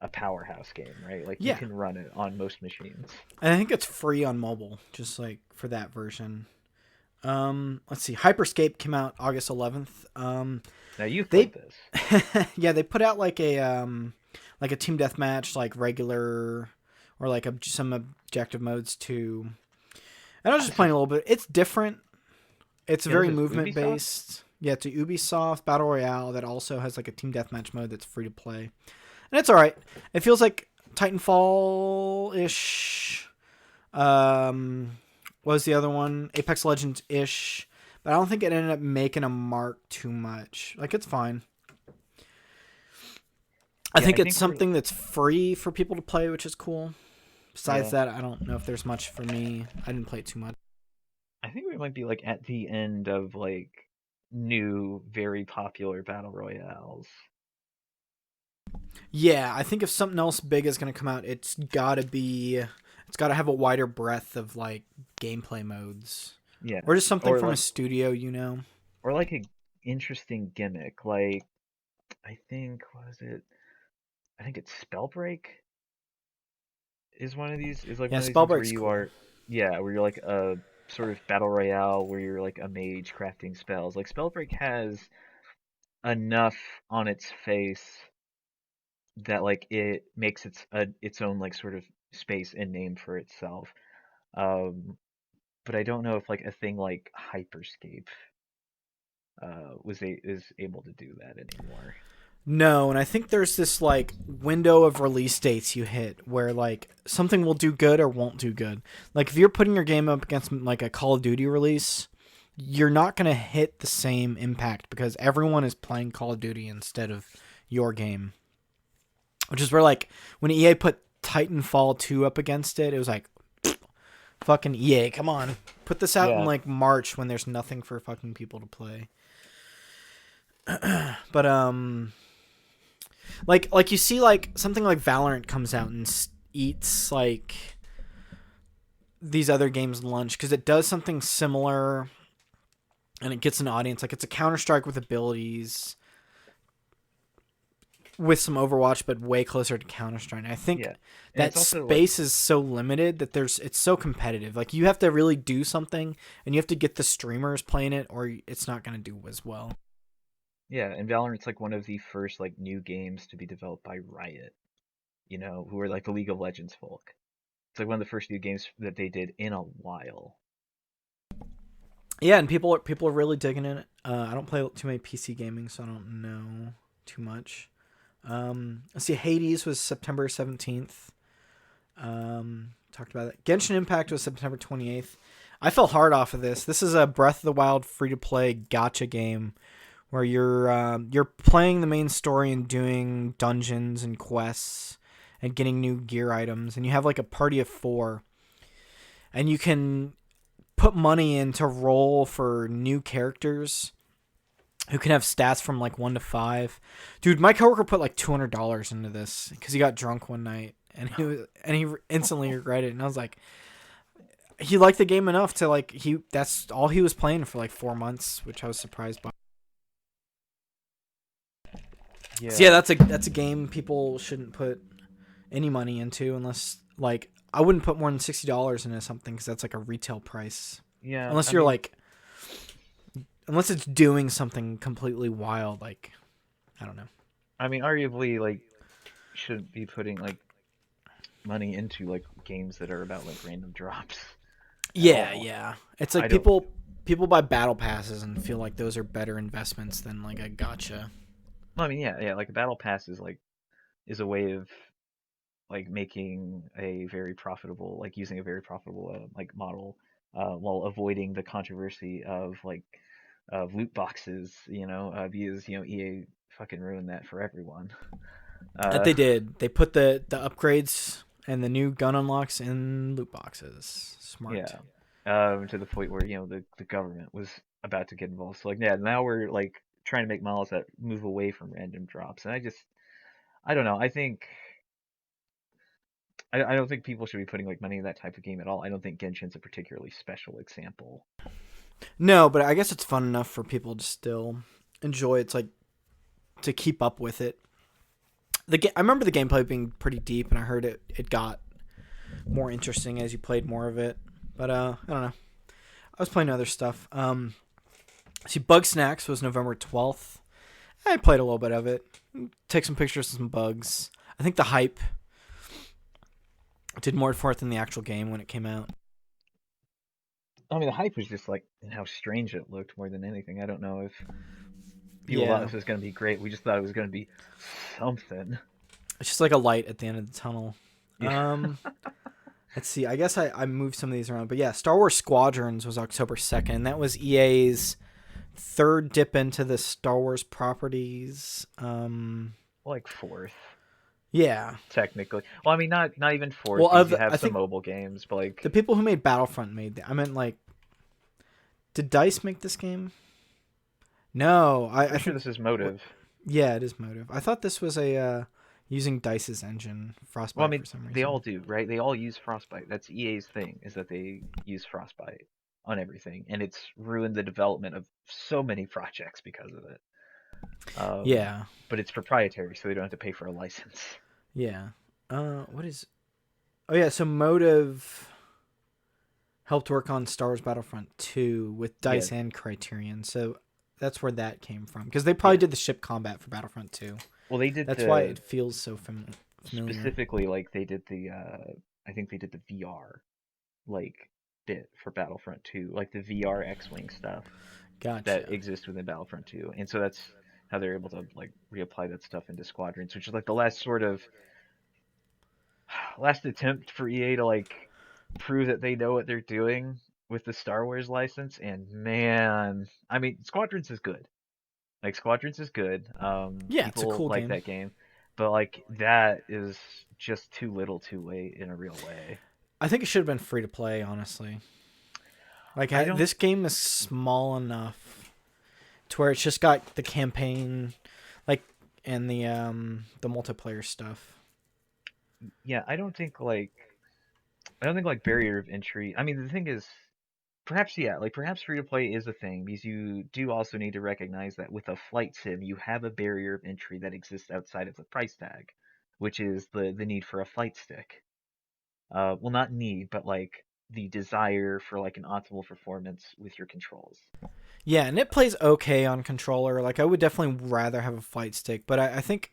a powerhouse game, right? Like you Yeah, can run it on most machines. and I think it's free on mobile, just like for that version. Let's see. Hyperscape came out August 11th. Now you've played They, this. yeah, they put out like a team deathmatch, like regular, or like some objective modes too. And I was just This is playing a little bit. It's different. It's yeah, this very is movement Ubisoft. based. Yeah, it's a Ubisoft battle royale that also has like a team deathmatch mode that's free to play, and it's all right. It feels like Titanfall ish. Um, what was the other one? Apex Legends ish. But I don't think it ended up making a mark too much. Like it's fine. I Yeah, think I it's think we're something that's free for people to play, which is cool. Besides yeah, that, I don't know if there's much for me. I didn't play it too much. I think we might be like at the end of like new, very popular battle royales. Yeah, I think if something else big is going to come out, it's got to have a wider breadth of like gameplay modes Yeah, or just something or from a like studio, you know. a interesting gimmick. Like I think what is it? I think it's Spellbreak is one of these is like Yeah, one of these ones where Spellbreak's you cool. are yeah, where you're like a sort of battle royale where you're like a mage crafting spells. Like Spellbreak has enough on its face that like it makes its own like sort of space and name for itself. But I don't know if like a thing like Hyperscape is able to do that anymore. No, and I think there's this like window of release dates you hit where like something will do good or won't do good. Like if you're putting your game up against like a Call of Duty release, you're not going to hit the same impact because everyone is playing Call of Duty instead of your game. Which is where like when EA put Titanfall 2 up against it, it was like fucking EA, come on. Put this out in Yeah, like March when there's nothing for fucking people to play. But like you see like something like Valorant comes out and eats like these other games lunch because it does something similar and it gets an audience. Like it's a Counter-Strike with abilities with some Overwatch, but way closer to Counter Strike. I think yeah, and that it's also like space is so limited that it's so competitive. Like you have to really do something, and you have to get the streamers playing it, or it's not going to do as well. yeah, and Valorant's like one of the first like new games to be developed by Riot, who are like the League of Legends folk. It's like one of the first new games that they did in a while. Yeah, and people are really digging it. I don't play too many PC gaming, so I don't know too much. Let's see. Hades was September 17th. Talked about that. Genshin Impact was September 28th. I fell hard off of this. This is a Breath of the Wild free to play gotcha game where you're playing the main story and doing dungeons and quests and getting new gear items, and you have like a party of 4, and you can put money in to roll for new characters who can have stats from like 1 to 5. Dude, my coworker put like $200 into this because he got drunk one night and he instantly regretted it. And I was like, he liked the game enough to like that's all he was playing for like 4 months, which I was surprised by. So yeah, Yeah, that's a game people shouldn't put any money into unless like I wouldn't put more than $60 into something because that's like a retail price. yeah. Unless you're like unless it's doing something completely wild, like I don't know. I mean, arguably, like, shouldn't be putting like money into like games that are about like random drops at Yeah, all. yeah. It's I like don't. people buy battle passes and feel like those are better investments than like a gotcha. Well, I mean, yeah, yeah. Like a battle pass is a way of like making a very profitable, like using a very profitable like model, while avoiding the controversy of loot boxes. Because EA fucking ruined that for everyone. That Uh, they did. They put the upgrades and the new gun unlocks in loot boxes. Smart. yeah. To the point where the government was about to get involved. So like yeah, now we're like trying to make models that move away from random drops, and I don't know. I don't think people should be putting like money in that type of game at all. I don't think Genshin's a particularly special example. No, but I guess it's fun enough for people to still enjoy. It's like to keep up with it. I remember the gameplay being pretty deep, and I heard it got more interesting as you played more of it. But I don't know. I was playing other stuff. See, Bug Snacks was November 12th. I played a little bit of it. Take some pictures of some bugs. I think the hype did more for it than the actual game when it came out. I mean, the hype was just like how strange it looked more than anything. I don't know if people thought Yeah. this was going to be great. We just thought it was going to be something. It's just like a light at the end of the tunnel. Yeah. Let's see. I guess I moved some of these around. But yeah, Star Wars Squadrons was October 2nd. That was EA's third dip into the Star Wars properties. Like fourth. Yeah. technically. Well, I mean, not even fourth Well, because you I have some think mobile games, but the like people who made Battlefront made. I meant like, did Dice make this game? No, I pretty sure think. this is What? Motive. Yeah, it is Motive. I thought this was a using Dice's engine, Well, I Frostbite, mean, for some they all reason. do, right? They all use Frostbite. That's EA's thing, is that they use Frostbite on everything, and it's ruined the development of so many projects because of it. Um, Yeah, but it's proprietary, so they don't have to pay for a license. yeah. What is? Oh yeah, so Motive helped work on Star Wars Battlefront 2 with Yeah, Dice and Criterion, so that's where that came from. Because they probably yeah. did the ship combat for Battlefront 2. Well, they did That's why the it feels so familiar. specifically like they did the I think they did the VR like bit for Battlefront 2, like the VR X-wing stuff that Gotcha. exists within Battlefront 2, and so that's how they're able to like reapply that stuff into Squadrons, which is like the last sort of last attempt for EA to like prove that they know what they're doing with the Star Wars license. And man, I mean, Squadrons is good. Like Squadrons is good. Yeah, it's a People cool like game. that game, but like that is just too little, too late in a real way. I think it should have been free to play, honestly. Like I don't. this game is small enough to where it's just got the campaign, like, and the multiplayer stuff. Yeah, I don't think like. I don't think like barrier of entry. I mean, the thing is, perhaps yeah, like perhaps free to play is a thing because you do also need to recognize that with a flight sim, you have a barrier of entry that exists outside of the price tag, which is the need for a flight stick. Well, not need, but like the desire for like an optimal performance with your controls. Yeah, and it plays okay on controller. Like I would definitely rather have a fight stick, but I think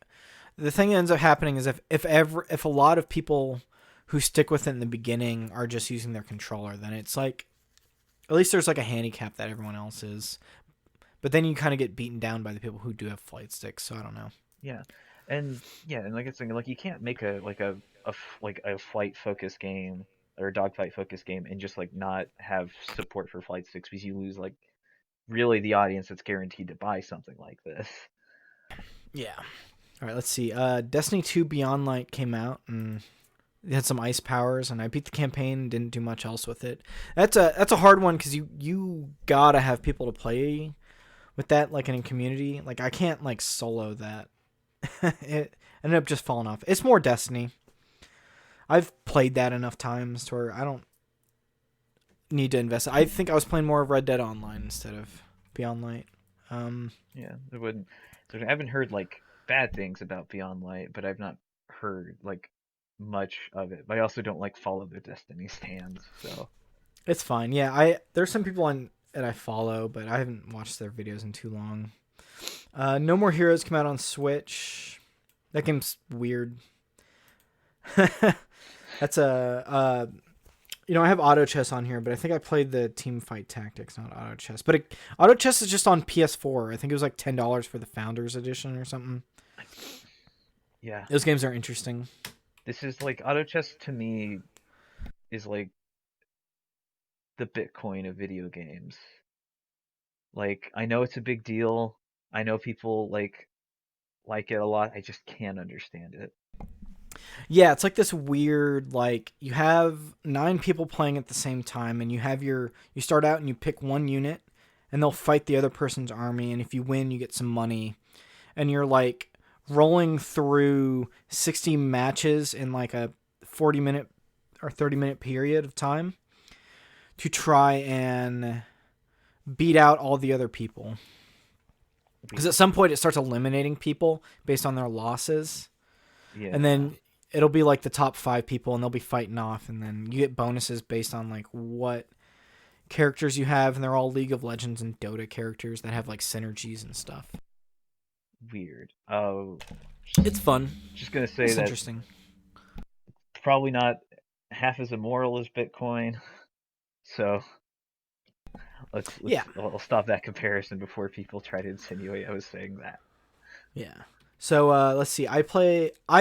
the thing that ends up happening is if a lot of people who stick with it in the beginning are just using their controller, then it's like at least there's like a handicap that everyone else is. But then you kind of get beaten down by the people who do have flight sticks. So I don't know. Yeah, and like it's like you can't make a like like a flight focused game or a dogfight focused game and just like not have support for flight sticks because you lose like really the audience that's guaranteed to buy something like this. Yeah. All right. Let's see. Destiny 2 Beyond Light came out and it had some ice powers, and I beat the campaign. Didn't do much else with it. That's a hard one because you gotta have people to play with that, like in a community. Like I can't like solo that. It ended up just falling off. It's more Destiny. I've played that enough times to where I don't need to invest. I think I was playing more of Red Dead Online instead of Beyond Light. Um, Yeah, it wouldn't. So I haven't heard like bad things about Beyond Light, but I've not heard like much of it. But I also don't like follow the Destiny stands, so it's fine. Yeah, I there's some people on that I follow, but I haven't watched their videos in too long. No More Heroes came out on Switch. That game's weird. That's I have auto chess on here, but I think I played the team fight tactics, not auto chess. But auto chess is just on PS4. I think it was like $10 for the Founders Edition or something. yeah. Those games are interesting. This is like auto chess to me is like the Bitcoin of video games. Like I know it's a big deal. I know people like it a lot. I just can't understand it. Yeah, it's like this weird, like you have 9 people playing at the same time, and you start out and you pick one unit, and they'll fight the other person's army, and if you win, you get some money, and you're like rolling through 60 matches in like a 40-minute or 30-minute period of time to try and beat out all the other people. Because at Weird. some point it starts eliminating people based on their losses, and Yeah. then it'll be like the top 5 people, and they'll be fighting off, and then you get bonuses based on like what characters you have, and they're all League of Legends and Dota characters that have like synergies and stuff. Weird. It's fun. Just gonna say It's that interesting. probably not half as immoral as Bitcoin. So let's Yeah, I'll stop that comparison before people try to insinuate I was saying that. yeah. So let's see. I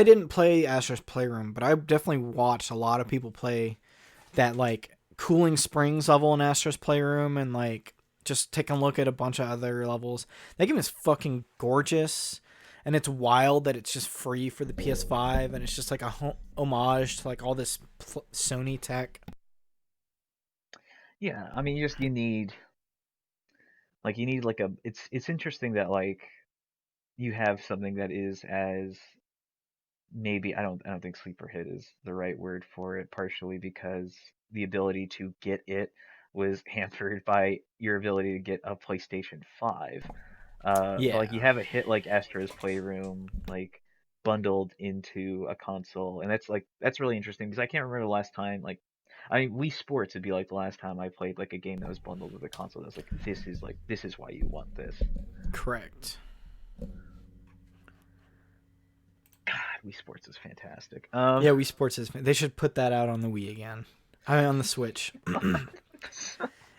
didn't play Astro's Playroom, but I definitely watched a lot of people play that like Cooling Springs level in Astro's Playroom, and like just taking a look at a bunch of other levels. That game is fucking gorgeous, and it's wild that it's just free for the PS5, and it's just like a homage to like all this Sony tech. Yeah, I mean, you need like a it's interesting that like you have something that is as maybe I don't think sleeper hit is the right word for it, partially because the ability to get it was hampered by your ability to get a PlayStation 5. But like you Yeah, have a hit like Astro's Playroom like bundled into a console, and that's really interesting because I can't remember the last time I mean Wii Sports would be like the last time I played like a game that was bundled with a console that's like this is why you want this. correct. God, Wii Sports is fantastic. Yeah, Wii Sports is. They should put that out on the Wii again. I mean, on the Switch.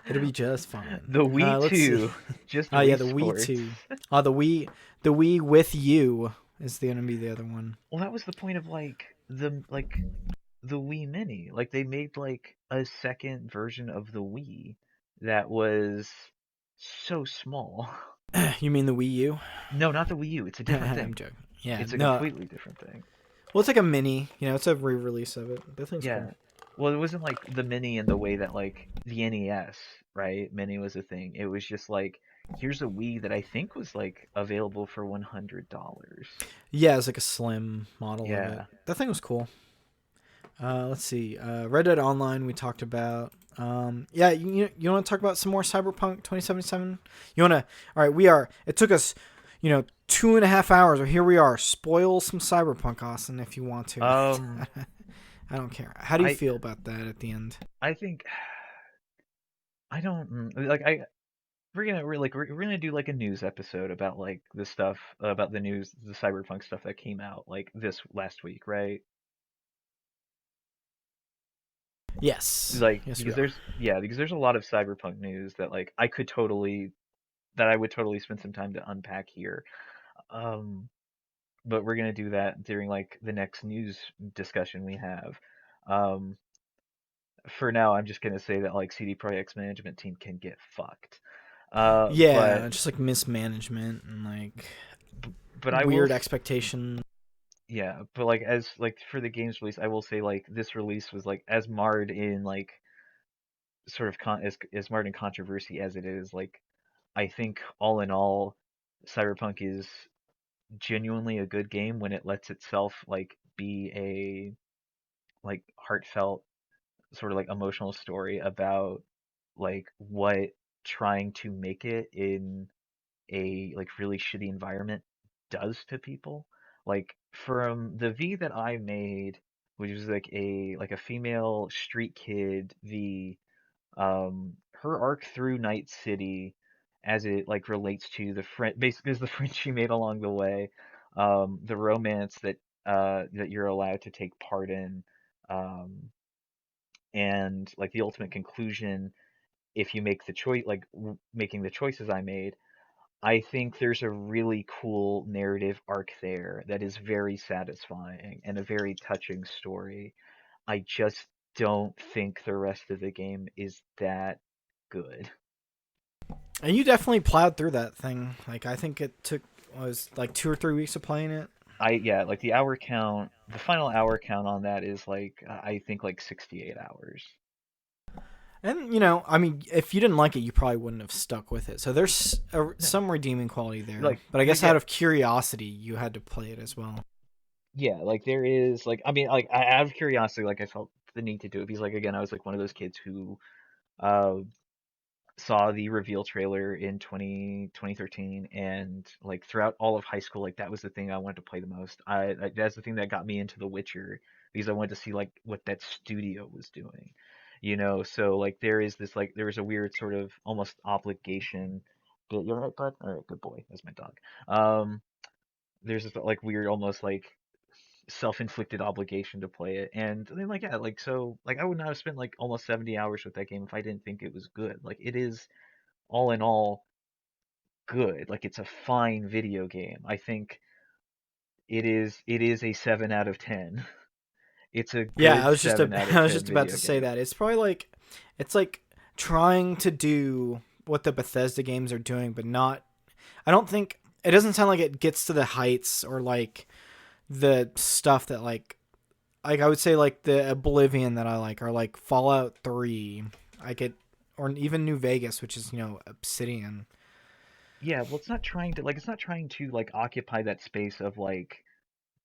It'll be just fine. The Wii Let's see. 2, just Oh yeah, Wii the Wii Sports. 2. Oh, the Wii with you is gonna be the other one. Well, that was the point of the Wii Mini. Like they made like a second version of the Wii that was so small. You mean the Wii U? No, not the Wii U. It's a different I'm thing. joking. Yeah, It's a no. completely different thing. Well, it's like a mini. You know, it's a re-release of it. That thing's cool. Yeah. Well, it wasn't like the Mini in the way that like the NES, right? Mini was a thing. It was just like here's a Wii that I think was like available for $100. Yeah, it's like a slim model of it. Yeah. That thing was cool. Let's see. Red Dead Online we talked about. Yeah, you want to talk about some more Cyberpunk 2077? You want to? All right, we are. It took us, 2.5 hours, or here we are. Spoil some Cyberpunk, Austin, if you want to. Um, I don't care. How do you I feel about that at the end? I think I don't like I we're gonna do like a news episode about like the stuff about the cyberpunk stuff that came out like this last week, right? Yes. Like Yes, we because are. there's a lot of cyberpunk news that like I would totally spend some time to unpack here. Um, but we're gonna do that during like the next news discussion we have. Um, for now, I'm just gonna say that like CD Projekt's management team can get fucked. But Yeah, just like mismanagement and like but I will weird expectation. Yeah, but like as like for the game's release, I will say like this release was like as marred in like sort of as marred in controversy as it is. Like I think all in all, Cyberpunk is genuinely a good game when it lets itself like be a like heartfelt sort of like emotional story about like what trying to make it in a like really shitty environment does to people. Like from the V that I made, which was like a female street kid V, her arc through Night City as it like relates to the friend basically is the friends she made along the way, the romance that you're allowed to take part in, um, and like the ultimate conclusion if you make the choice like making the choices I made. I think there's a really cool narrative arc there that is very satisfying and a very touching story. I just don't think the rest of the game is that good. And you definitely plowed through that thing. Like I think it took was like 2 or 3 weeks of playing it. Yeah, like the final hour count on that is like I think like 68 hours. And I mean, if you didn't like it, you probably wouldn't have stuck with it. So there's No, some redeeming quality there. like But I guess yeah, out of curiosity, you had to play it as well. yeah, like there is like I mean like out of curiosity like I felt the need to do it because like again I was like one of those kids who uh saw the reveal trailer in 2013 and like throughout all of high school like that was the thing I wanted to play the most. That's the thing that got me into The Witcher because I wanted to see like what that studio was doing. So like there is a weird sort of almost obligation. But you're right, bud. All right, good boy. That's my dog. Um there's this like weird almost like self-inflicted obligation to play it, and then like yeah like so like I would not have spent like almost 70 hours with that game if I didn't think it was good. Like it is all in all good. Like it's a fine video game. I think it is a 7 out of 10. It's a Yeah, good 7 out of I was 10 just about video to say game. that. It's like trying to do what the Bethesda games are doing, but not. I don't think it doesn't sound like it gets to the heights or like the stuff that like I would say like the Oblivion that I like, or like Fallout 3. I get, or even New Vegas, which is, Obsidian. Yeah, well, it's not trying to like occupy that space of like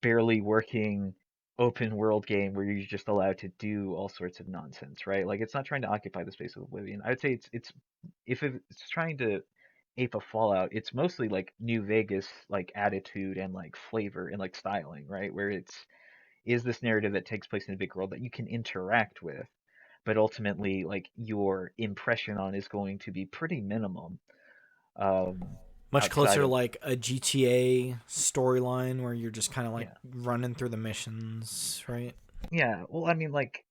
barely working open world game where you're just allowed to do all sorts of nonsense, right? Like it's not trying to occupy the space of Oblivion. I would say it's if it's trying to ape a Fallout, it's mostly like New Vegas like attitude and like flavor and like styling, right? Where it's is this narrative that takes place in a big world that you can interact with, but ultimately like your impression on is going to be pretty minimum um Much outside closer to of like a GTA storyline where you're just kind of like yeah. running through the missions, right? Yeah, well, I mean like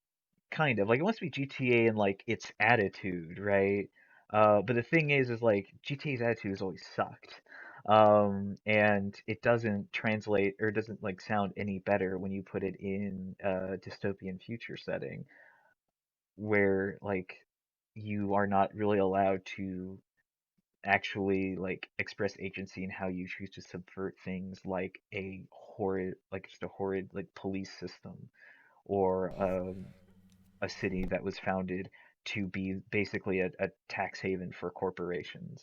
kind of like it wants to be GTA and like its attitude, right? But the thing is like GTA's attitude has always sucked. And it doesn't translate or doesn't like sound any better when you put it in a dystopian future setting where like you are not really allowed to actually like express agency in how you choose to subvert things like a horrid like just a horrid like police system or a city that was founded to be basically a tax haven for corporations.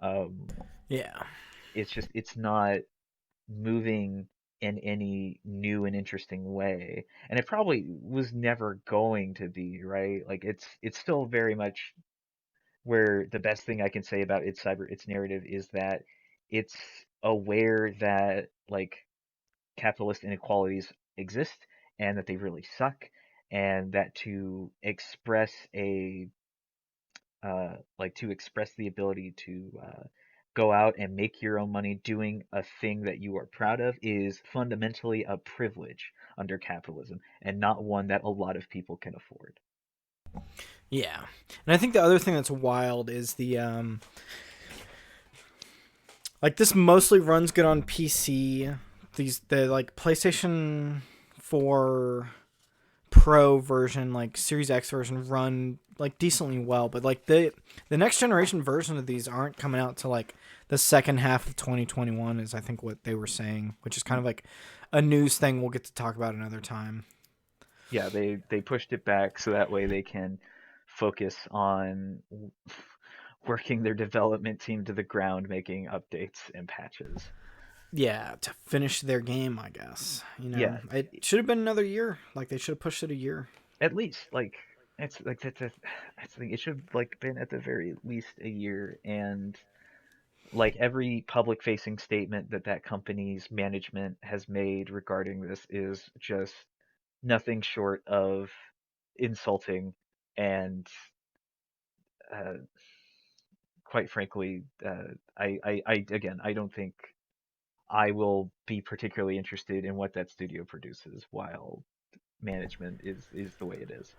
Um, Yeah. it's not moving in any new and interesting way, and it probably was never going to be, right? Like it's still very much where the best thing I can say about its narrative is that it's aware that like capitalist inequalities exist and that they really suck, and that to express a like to express the ability to go out and make your own money doing a thing that you are proud of is fundamentally a privilege under capitalism and not one that a lot of people can afford. Yeah. And I think the other thing that's wild is like this mostly runs good on PC. The like PlayStation 4 Pro version, like Series X version, run like decently well, but like the next generation version of these aren't coming out to like the second half of 2021 is I think what they were saying, which is kind of like a news thing we'll get to talk about another time. Yeah, they pushed it back so that way they can focus on working their development team to the ground, making updates and patches. Yeah, to finish their game, I guess. Yeah, It should have been another year. Like they should have pushed it a year. at least like it's like that's the thing. It should have like been at the very least a year, and like every public facing statement that that company's management has made regarding this is just nothing short of insulting and uh, quite frankly I again I don't think I will be particularly interested in what that studio produces while management is the way it is.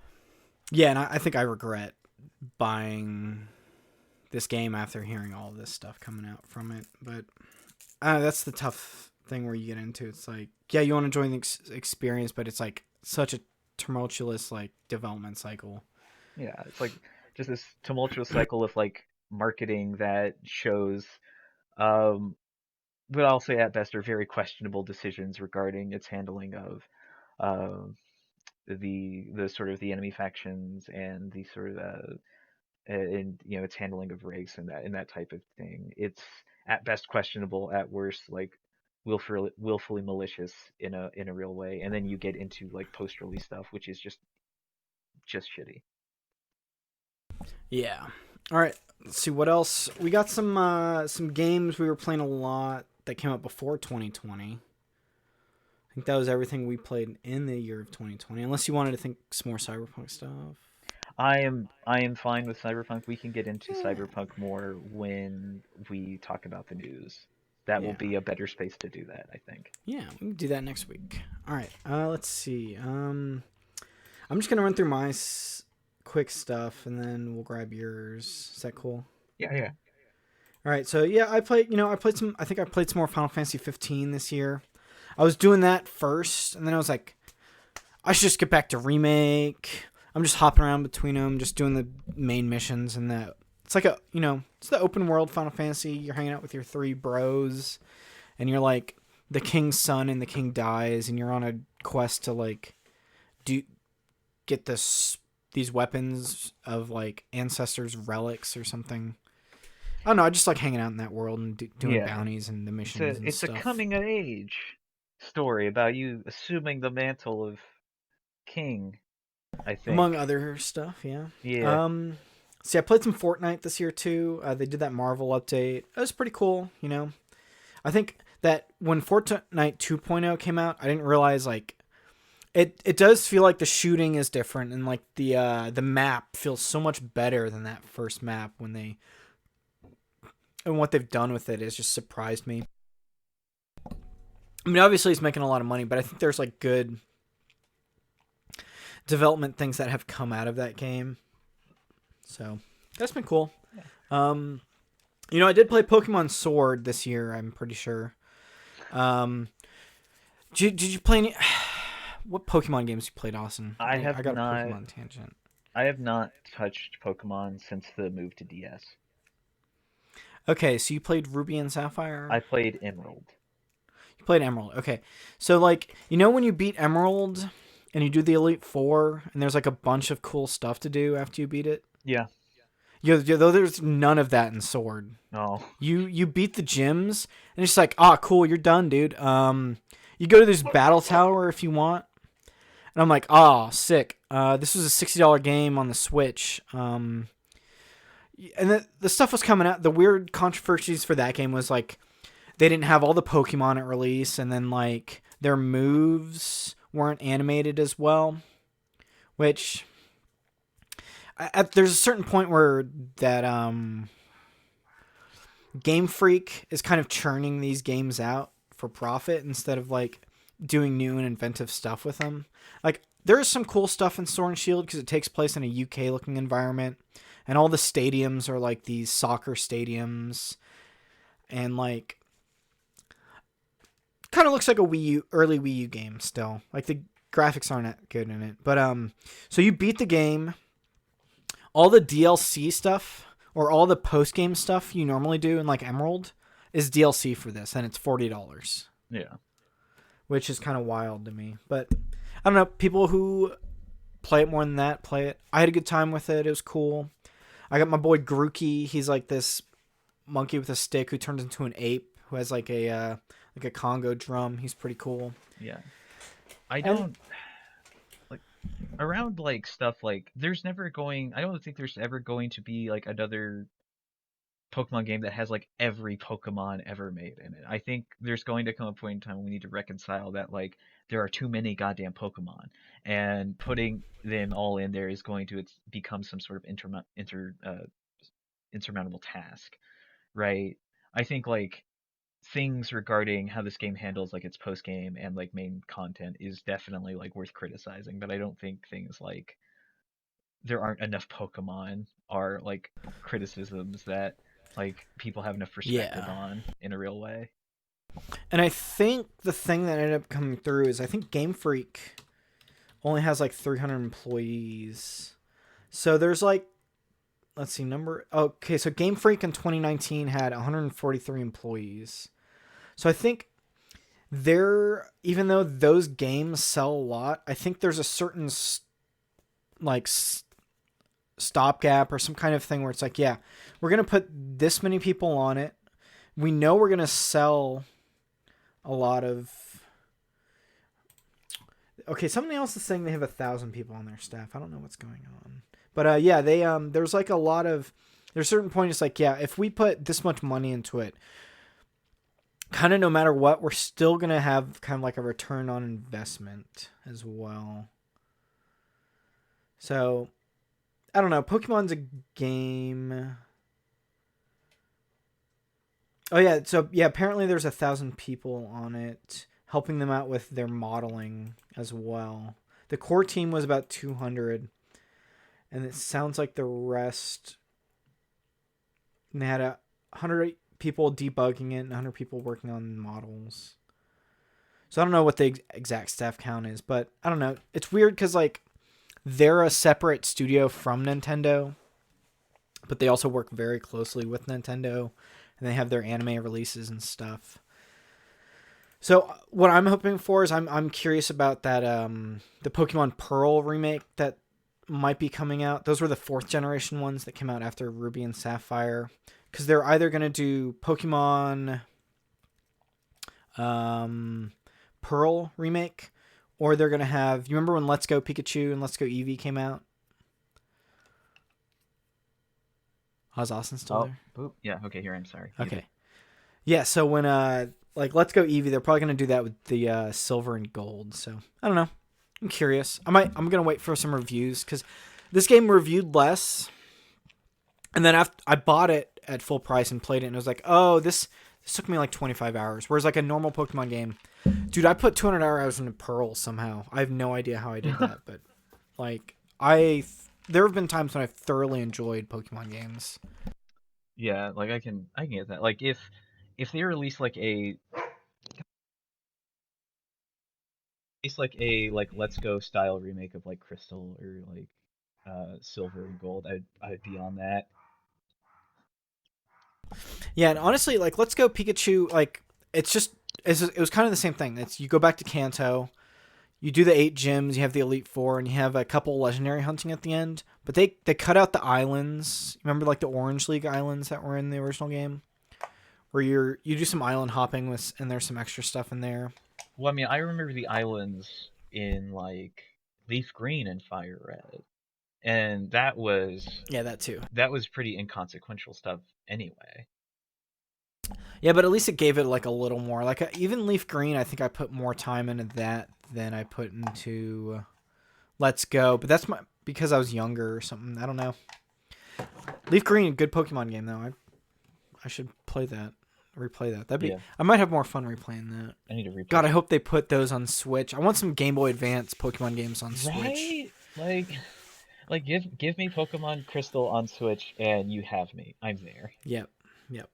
Yeah, and I think I regret buying this game after hearing all of this stuff coming out from it. But that's the tough thing where you get into. It's like, yeah, you want to join the experience, but it's like such a tumultuous like development cycle. Yeah, it's like just this tumultuous cycle of like marketing that shows um what I'll say at best are very questionable decisions regarding its handling of um the sort of the enemy factions and the sort of and its handling of race and that type of thing. It's at best questionable, at worst like willfully malicious in a real way, and then you get into like post release stuff, which is just shitty. Yeah. All right. Let's see what else. We got some games we were playing a lot that came out before 2020. I think that was everything we played in the year of 2020. Unless you wanted to think some more Cyberpunk stuff. I am fine with Cyberpunk. We can get into Yeah. Cyberpunk more when we talk about the news. That will Yeah. be a better space to do that, I think. Yeah, we can do that next week. All right. Let's see. I'm just gonna run through my quick stuff, and then we'll grab yours. Is that cool? Yeah, yeah. All right. So yeah, I played. I played some. I think I played some more Final Fantasy 15 this year. I was doing that first, and then I was like, I should just get back to remake. I'm just hopping around between them, just doing the main missions and the It's like it's the open world Final Fantasy. You're hanging out with your three bros, and you're like the king's son, and the king dies, and you're on a quest to like do get these weapons of like ancestors' relics or something. I don't know. I just like hanging out in that world and doing Yeah. bounties and the It's missions a and it's a stuff. coming of age story about you assuming the mantle of king, I Among think. other stuff, yeah. Yeah. Um, See, I played some Fortnite this year too. They did that Marvel update. It was pretty cool, you know. I think that when Fortnite 2.0 came out, I didn't realize like it does feel like the shooting is different and like the map feels so much better than that first map when they and what they've done with it has just surprised me. I mean, obviously it's making a lot of money, but I think there's like good development things that have come out of that game. So that's been cool. Yeah. I did play Pokemon Sword this year. I'm pretty sure. Um, did you play any? What Pokemon games you played, Austin? I I have got a not Pokemon tangent. I have not touched Pokemon since the move to DS. Okay, so you played Ruby and Sapphire. I played Emerald. You played Emerald. Okay, so like when you beat Emerald and you do the Elite Four, and there's like a bunch of cool stuff to do after you beat it. Yeah. Though there's none of that in Sword. Oh. You beat the gyms, and it's like, cool, you're done, dude. You go to this battle tower if you want, and I'm like, sick. This was a $60 game on the Switch. And the stuff was coming out. The weird controversies for that game was like they didn't have all the Pokemon at release, and then like their moves weren't animated as well, which there's a certain point where that Game Freak is kind of churning these games out for profit instead of like doing new and inventive stuff with them. Like there is some cool stuff in Sword and Shield because it takes place in a UK looking environment, and all the stadiums are like these soccer stadiums, and like kind of looks like a early Wii U game still. Like the graphics aren't that good in it, but so you beat the game. All the DLC stuff or all the post game stuff you normally do in like Emerald is DLC for this, and it's $40, Yeah. which is kind of wild to me. But I don't know. People who play it more than that play it. I had a good time with it. It was cool. I got my boy Grookey. He's like this monkey with a stick who turns into an ape who has like a Congo drum. He's pretty cool. Yeah. I And don't like around like stuff like I don't think there's ever going to be like another Pokemon game that has like every Pokemon ever made in it. I think there's going to come a point in time when we need to reconcile that like there are too many goddamn Pokemon, and putting them all in there is going to become some sort of insurmountable task, right? I think like things regarding how this game handles like its post game and like main content is definitely like worth criticizing, but I don't think things like there aren't enough Pokemon are like criticisms that like people have enough perspective yeah. on in a real way. And I think the thing that ended up coming through is I think Game Freak only has like 300 employees. So there's like, let's see, okay, so Game Freak in 2019 had 143 employees. So I think even though those games sell a lot, I think there's a certain stopgap or some kind of thing where it's like, yeah, we're going to put this many people on it. We know we're going to sell a lot of. Okay, something else is saying they have 1,000 people on their staff. I don't know what's going on, but yeah, they there's like a lot of. There's a certain point. It's like, yeah, if we put this much money into it, kind of no matter what, we're still gonna have kind of like a return on investment as well. So, I don't know. Pokemon's a game. Oh yeah, so yeah, apparently there's 1,000 people on it, helping them out with their modeling as well. The core team was about 200, and it sounds like the rest. And they had 100 people debugging it and 100 people working on models. So I don't know what the exact staff count is, but I don't know. It's weird because like they're a separate studio from Nintendo, but they also work very closely with Nintendo, and they have their anime releases and stuff. So what I'm hoping for is I'm curious about that the Pokemon Pearl remake that might be coming out. Those were the fourth generation ones that came out after Ruby and Sapphire, because they're either gonna do Pokemon um, Pearl remake, or they're gonna have. You remember when Let's Go Pikachu and Let's Go Eevee came out? How's Austin still Oh, there? boop. Yeah. Okay. Here I'm sorry. Muted. Okay. Yeah. So when like Let's Go Eevee, they're probably gonna do that with the silver and gold. So I don't know. I'm curious. I'm gonna wait for some reviews because this game reviewed less, and then after I bought it at full price and played it, and it was like, oh, this took me like 25 hours. Whereas like a normal Pokemon game, dude, I put 200 hours into Pearl somehow. I have no idea how I did that, but like there have been times when I've thoroughly enjoyed Pokemon games. Yeah, like I can get that. Like if they release like a like Let's Go style remake of like Crystal or like Silver and Gold, I'd be on that. Yeah, and honestly, like Let's Go Pikachu, like it was kind of the same thing. It's you go back to Kanto, you do the 8 gyms, you have the Elite Four, and you have a couple legendary hunting at the end. But they cut out the islands. Remember like the Orange League islands that were in the original game, where you do some island hopping with, and there's some extra stuff in there. Well, I mean, I remember the islands in like Leaf Green and Fire Red, and Yeah, that too. that was pretty inconsequential stuff anyway. Yeah, but at least it gave it like a little more. Like even Leaf Green, I think I put more time into that than I put into Let's Go. But that's because I was younger or something. I don't know. Leaf Green, good Pokemon game though. I should play that, replay that. That'd be. Yeah, I might have more fun replaying that. I need to replay God, I some. hope they put those on Switch. I want some Game Boy Advance Pokemon games on Switch. Right? Like give me Pokemon Crystal on Switch and you have me. I'm there. Yep, yep.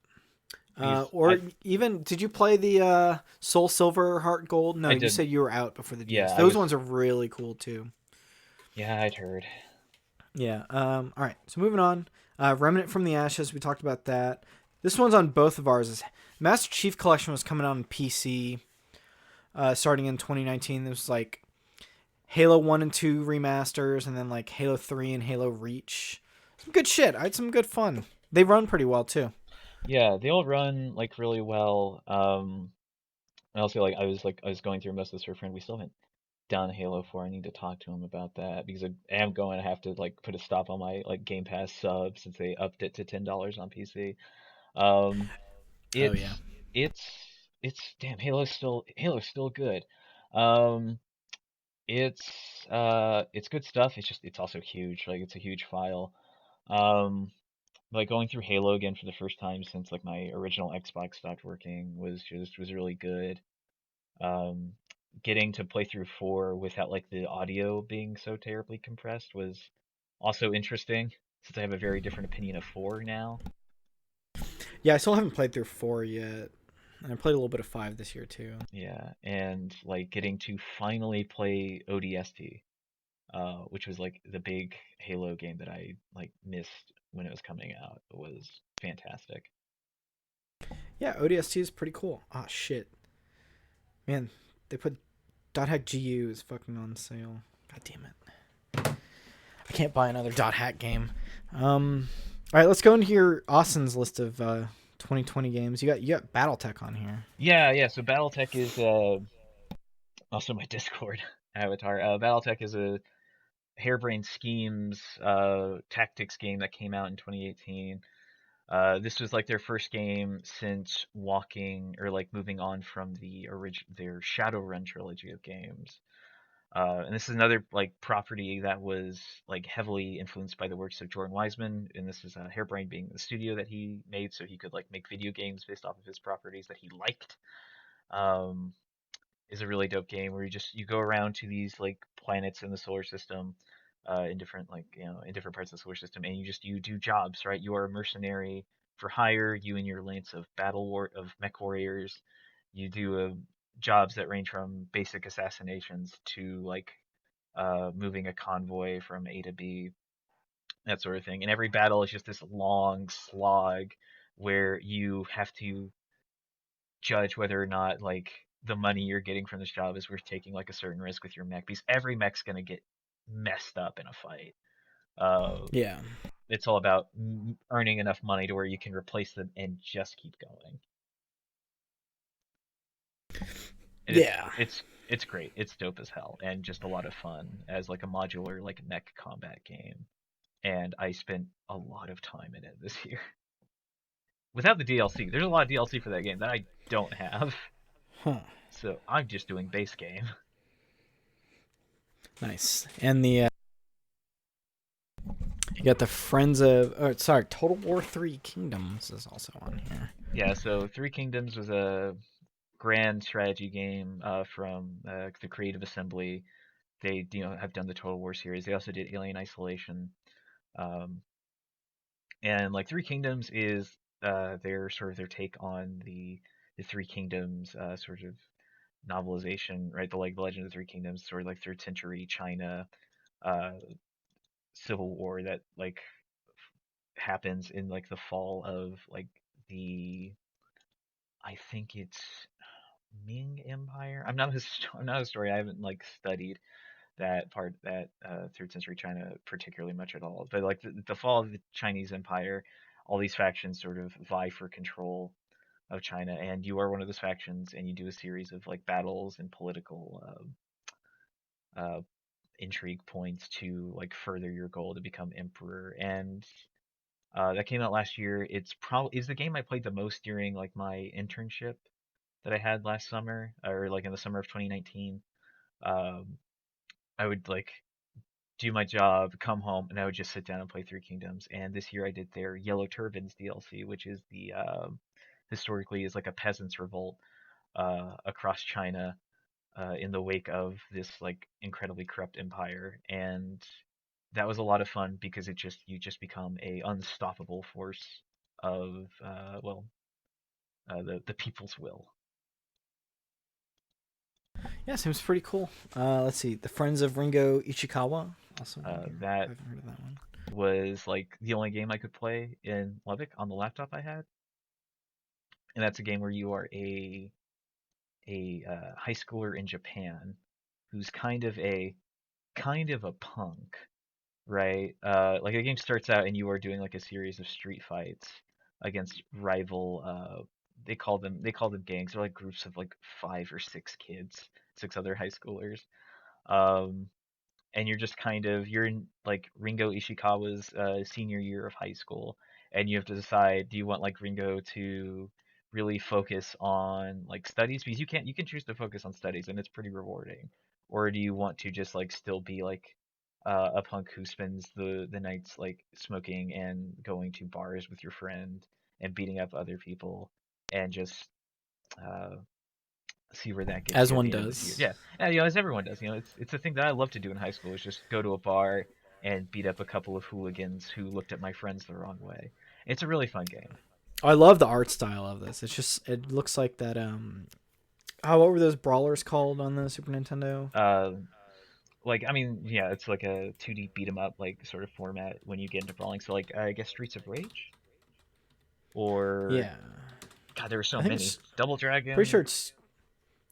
Because Or even, did you play the Soul Silver Heart Gold? No, I you did. said you were out before the DS. Yeah, I Those was. ones are really cool too. Yeah, I'd heard. Yeah. All right. So moving on. Remnant from the Ashes. We talked about that. This one's on both of ours. Master Chief Collection was coming out on PC starting in 2019. There was like Halo 1 and 2 remasters, and then like Halo 3 and Halo Reach. Some good shit. I had some good fun. They run pretty well too. Yeah, they all run like really well. And also I was going through most of this with a friend. We still haven't done Halo 4. I need to talk to him about that because I am going to have to like put a stop on my like Game Pass sub since they upped it to $10 on PC. Um, Oh yeah. it's it's it's damn Halo's still good. Um, it's it's good stuff. It's also huge. Like it's a huge file. Um, like going through Halo again for the first time since like my original Xbox stopped working was really good. Um, getting to play through 4 without like the audio being so terribly compressed was also interesting since I have a very different opinion of 4 now. Yeah, I still haven't played through 4 yet. And I played a little bit of 5 this year too. Yeah, and like getting to finally play ODST, which was like the big Halo game that I like missed when it was coming out, was fantastic. Yeah, ODST is pretty cool. Ah, shit. Man, they put Dot Hack GU is fucking on sale. God damn it. I can't buy another Dot Hack game. All right, let's go into your Austin's list of 2020 games. You got BattleTech on here. Yeah. So BattleTech is also my Discord avatar. BattleTech is a Harebrained Schemes tactics game that came out in 2018. This was like their first game since walking or like moving on from their Shadowrun trilogy of games. And this is another like property that was like heavily influenced by the works of Jordan Wiseman. And this is Harebrained being the studio that he made, so he could like make video games based off of his properties that he liked. Um, is a really dope game where you go around to these like planets in the solar system, in different like in different parts of the solar system, and you do jobs, right? You are a mercenary for hire. You and your lance of mech warriors. You do jobs that range from basic assassinations to like moving a convoy from A to B. that sort of thing. And every battle is just this long slog where you have to judge whether or not like the money you're getting from this job is worth taking like a certain risk with your mech, because every mech's gonna get messed up in a fight. Uh, Yeah. it's all about earning enough money to where you can replace them and just keep going. And Yeah. it's great. It's dope as hell and just a lot of fun as like a modular like mech combat game. And I spent a lot of time in it this year. Without the DLC, there's a lot of DLC for that game that I don't have. Huh. So I'm just doing base game. Nice. And the you got the Friends of sorry, Total War 3 Kingdoms is also on here. Yeah, so Three Kingdoms was a grand strategy game from the Creative Assembly. They have done the Total War series. They also did Alien Isolation. Um, and like Three Kingdoms is their sort of their take on the Three Kingdoms sort of novelization, right? The Legend of the Three Kingdoms, sort of like third century China uh, civil war that like happens in like the fall of like the I think it's Ming Empire. I'm not a historian. I haven't like studied that part that third century China particularly much at all. But like the fall of the Chinese Empire, all these factions sort of vie for control of China, and you are one of those factions, and you do a series of like battles and political uh, intrigue points to like further your goal to become emperor. And that came out last year. It's probably is the game I played the most during like my internship that I had last summer, or like in the summer of 2019. Um, I would like do my job, come home, and I would just sit down and play Three Kingdoms. And this year I did their Yellow Turbans DLC, which is the historically is like a peasants' revolt across China in the wake of this like incredibly corrupt empire. And that was a lot of fun because you just become a unstoppable force of the people's will. Yeah, seems pretty cool. Let's see, the Friends of Ringo Ichikawa also on here. I That haven't heard of that one. was like the only game I could play in Lubbock on the laptop I had, and that's a game where you are a high schooler in Japan who's kind of a punk, right? Like the game starts out and you are doing like a series of street fights against rival. They call them gangs. They're like groups of like 5 or 6 kids, 6 other high schoolers. Um, and you're just kind of you're in like Ringo Ishikawa's senior year of high school, and you have to decide, do you want like Ringo to really focus on like studies, because you can choose to focus on studies and it's pretty rewarding, or do you want to just like still be like a punk who spends the nights like smoking and going to bars with your friend and beating up other people and just uh, see where that gets As you at one the end of this year. does. Yeah, and, as everyone does, it's a thing that I love to do in high school is just go to a bar and beat up a couple of hooligans who looked at my friends the wrong way. It's a really fun game. I love the art style of this. It's just it looks like that. Oh, what were those brawlers called on the Super Nintendo? Uh, like I mean, yeah, it's like a 2D beat 'em up like sort of format when you get into brawling. So like I guess Streets of Rage or Yeah, God, there were so I think many. it's Double pretty sure Dragon. it's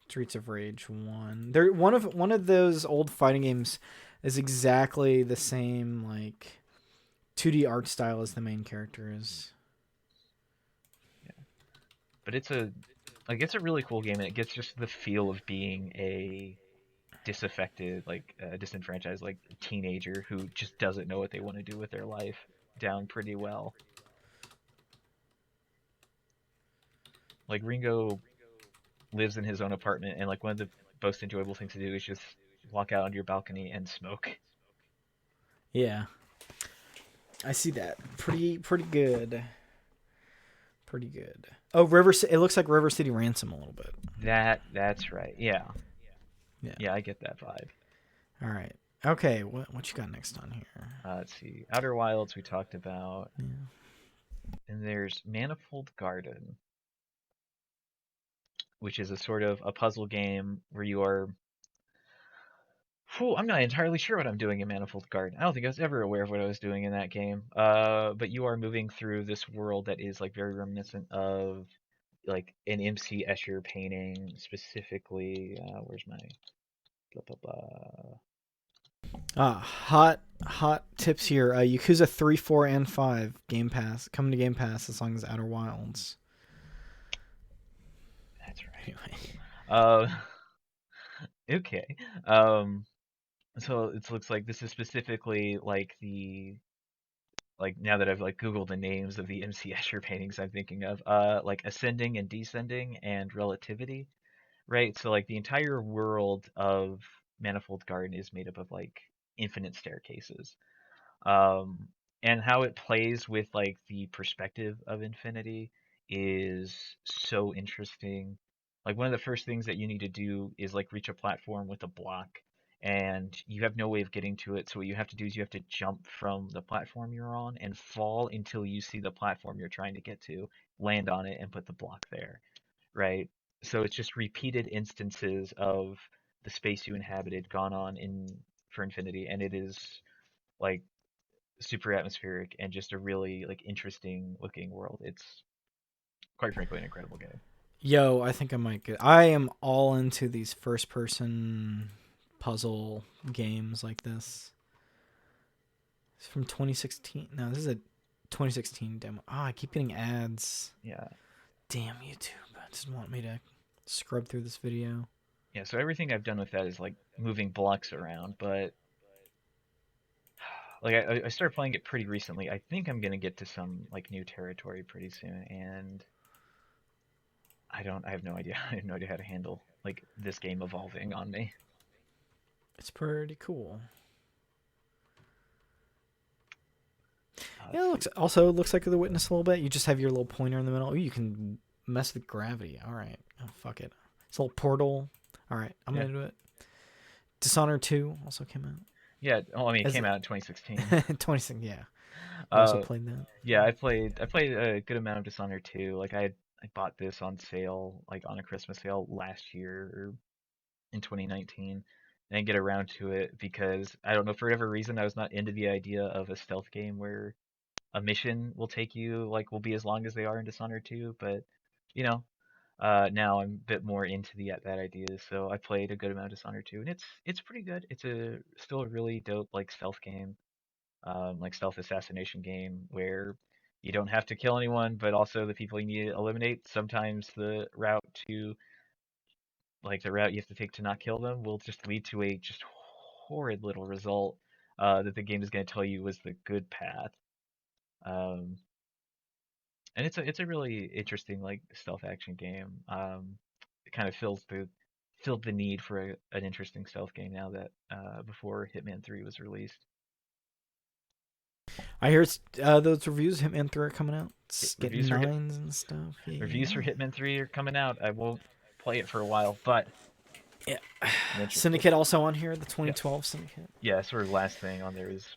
Streets of Rage 1. They're one of those old fighting games is exactly the same like 2D art style as the main character is. Yeah, but it's a really cool game and it gets just the feel of being a disaffected, like disenfranchised, like teenager who just doesn't know what they want to do with their life down pretty well. Like Ringo lives in his own apartment, and like one of the most enjoyable things to do is just walk out onto your balcony and smoke. Yeah, I see that. Pretty good. Pretty good. Oh, It looks like River City Ransom a little bit. That's right. Yeah, Yeah. yeah, I get that vibe. All right. Okay. What you got next on here? Let's see. Outer Wilds we talked about, Yeah. and there's Manifold Garden, which is a sort of a puzzle game where you are Whew, I'm not entirely sure what I'm doing in Manifold Garden. I don't think I was ever aware of what I was doing in that game. But you are moving through this world that is like very reminiscent of like an MC Escher painting, specifically. Where's my blah blah blah? Hot tips here. Yakuza 3, 4, and 5 Game Pass coming to Game Pass as long as Outer Wilds. That's right. Anyway, Uh, okay. Um, so it looks like this is specifically like the like now that I've like Googled the names of the MC Escher paintings I'm thinking of, like ascending and descending and relativity, right? So like the entire world of Manifold Garden is made up of like infinite staircases. Um, and how it plays with like the perspective of infinity is so interesting. Like one of the first things that you need to do is like reach a platform with a block and you have no way of getting to it. So what you have to do is you have to jump from the platform you're on and fall until you see the platform you're trying to get to, land on it and put the block there, right? So it's just repeated instances of the space you inhabited gone on in for infinity, and it is like super atmospheric and just a really like interesting looking world. It's quite frankly an incredible game. yo, I think I might get. I am all into these first-person puzzle games like this. It's from 2016. No, this is a 2016 demo. I keep getting ads. Yeah. Damn YouTube! It doesn't want me to scrub through this video. Yeah, so everything I've done with that is like moving blocks around, but like I started playing it pretty recently. I think I'm gonna get to some like new territory pretty soon, and I have no idea. I have no idea how to handle like this game evolving on me. It's pretty cool. Yeah, Let's see. it looks like The Witness a little bit. You just have your little pointer in the middle. Ooh, you can mess with gravity. All right. Oh, fuck it. It's a little portal. All right, I'm Yeah. gonna do it. Dishonored 2 also came out. Yeah, well, I mean, it As came out in 2016. 26. Yeah, I also Uh, played that. yeah, I played a good amount of Dishonored 2. Like I bought this on sale, like on a Christmas sale last year or in 2019. And I didn't get around to it because I don't know, for whatever reason I was not into the idea of a stealth game where a mission will take you like will be as long as they are in Dishonored 2, but you know, now I'm a bit more into that idea, so I played a good amount of Dishonored 2, and it's pretty good. It's a still a really dope like stealth game, like stealth assassination game where you don't have to kill anyone, but also the people you need to eliminate. Sometimes the route you have to take to not kill them will just lead to a just horrid little result that the game is going to tell you was the good path. Um, and it's a really interesting like stealth action game. It kind of filled the need for an interesting stealth game now that before Hitman 3 was released. I hear those reviews of Hitman 3 are coming out. It's getting Reviews for Hit nines and stuff. Reviews for Yeah. Hitman 3 are coming out. I won't play it for a while, but Yeah. I'm interested. Syndicate also on here. The Yeah, 2012 Syndicate. yeah. Sort of last thing on there is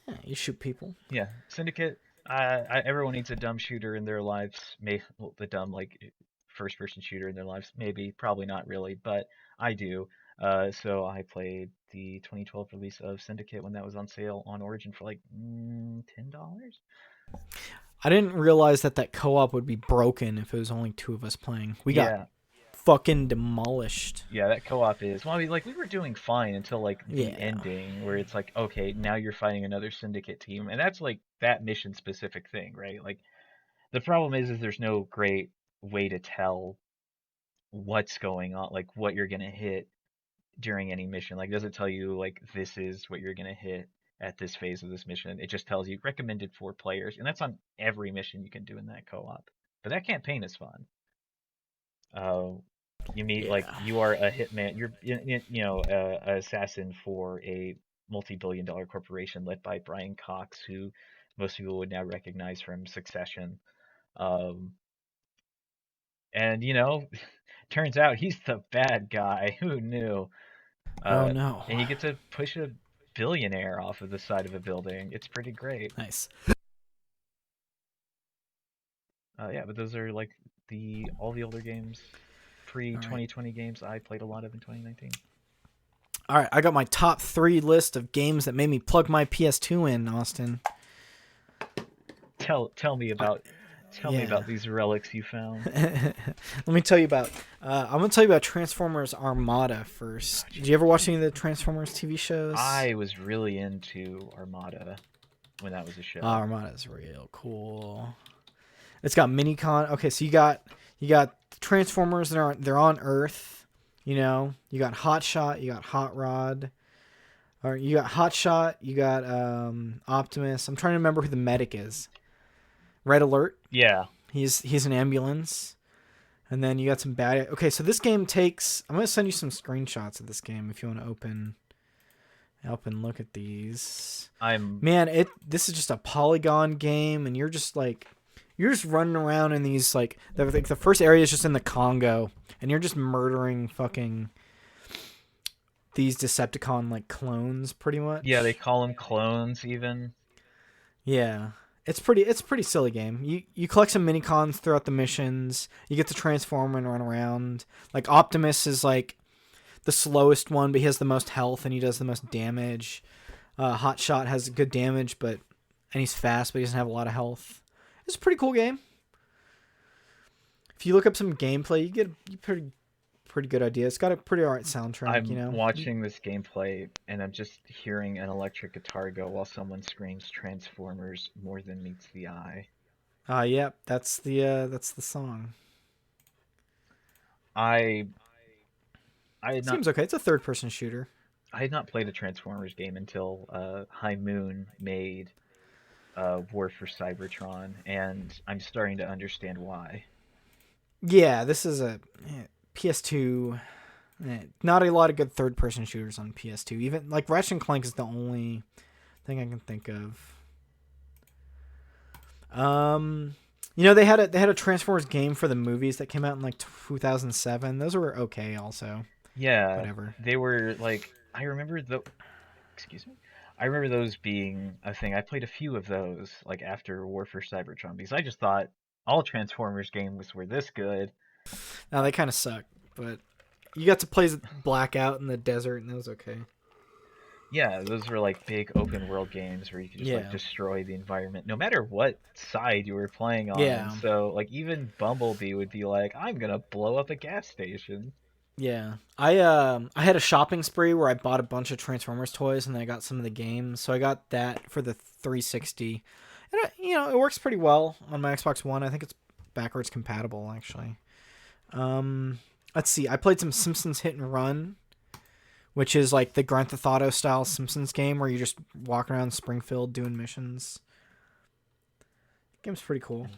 Yeah, you shoot people. yeah, Syndicate. Everyone needs a dumb shooter in their lives. Well, the dumb like first-person shooter in their lives. Maybe, probably not really, but I do. So I played the 2012 release of Syndicate when that was on sale on Origin for like $10. I didn't realize that co-op would be broken if it was only two of us playing. We got Yeah, fucking demolished. yeah. That co-op is well. I mean, like we were doing fine until like the Yeah. ending, where it's like, okay, now you're fighting another Syndicate team, and that's like that mission-specific thing, right? Like the problem is there's no great way to tell what's going on, like what you're gonna hit during any mission. Like, does it tell you like this is what you're gonna hit at this phase of this mission? It just tells you recommended for players, and that's on every mission you can do in that co-op. But that campaign is fun. Uh, you meet like Yeah. you are a hitman. An assassin for a multi-billion-dollar corporation led by Brian Cox, who most people would now recognize from Succession. Um, and turns out he's the bad guy. Who knew? Oh Uh, no. and you get to push a billionaire off of the side of a building. It's pretty great. Nice. Yeah, but those are like all the older games, pre All right. 2020 games I played a lot of in 2019. All right, I got my top 3 list of games that made me plug my PS2 in, Austin. Tell me Uh, about yeah. these relics you found. Let me tell you about. I'm gonna tell you about Transformers Armada Oh, first. Did you ever watch any jeez. of the Transformers TV shows? I was really into Armada when that was a Oh, show. Armada's real cool. It's got minicon. Okay, so you got Transformers that are they're on Earth. You know, you got Hot Shot, you got Hot Rod, or you got Hot Shot, you got Optimus. I'm trying to remember who the medic is. Red Alert. Yeah. He's an ambulance. And then you got some bad. Okay, so this game takes. I'm gonna send you some screenshots of this game if you want to open look at these. I'm Man, this is just a polygon game, and you're just running around in these the first area is just in the Congo, and you're just murdering fucking these Decepticon clones, pretty Yeah, they much. call them clones even. Yeah. It's a pretty silly game. You collect some minicons throughout the missions. You get to transform and run around. Like Optimus is the slowest one, but he has the most health and he does the most damage. Hot Shot has good damage, and he's fast, but he doesn't have a lot of health. It's a pretty cool game. If you look up some gameplay, you get a pretty good idea. It's got a pretty alright soundtrack, you I'm know. watching this gameplay and I'm just hearing an electric guitar go while someone screams Transformers more than meets the eye. Yeah, that's the song. I I had not Seems okay. It's a third person shooter. I had not played a Transformers game until High Moon made War for Cybertron, and I'm starting to understand why. Yeah, this is a PS2. Not a lot of good third person shooters on PS2. Even Ratchet and Clank is the only thing I can think of. They had a Transformers game for the movies that came out in 2007. Those were okay also. Yeah, Whatever. they were like I remember the excuse me. I remember those being a thing. I played a few of those like after War for Cybertron because I just thought all Transformers games were this good. Now they kind of suck, but you got to play Blackout in the desert and that was okay. Yeah, those were like big open world games where you could just like Yeah. destroy the environment no matter what side you were playing on. And Yeah. so like even Bumblebee would be like, I'm gonna blow up a gas station. Yeah. I had a shopping spree where I bought a bunch of Transformers toys and then I got some of the games. So I got that for the 360. And it works pretty well on my Xbox One. I think it's backwards compatible actually. Let's see. I played some Simpsons Hit and Run, which is like the Grand Theft Auto style Simpsons game where you just walk around Springfield doing missions. Game's pretty cool.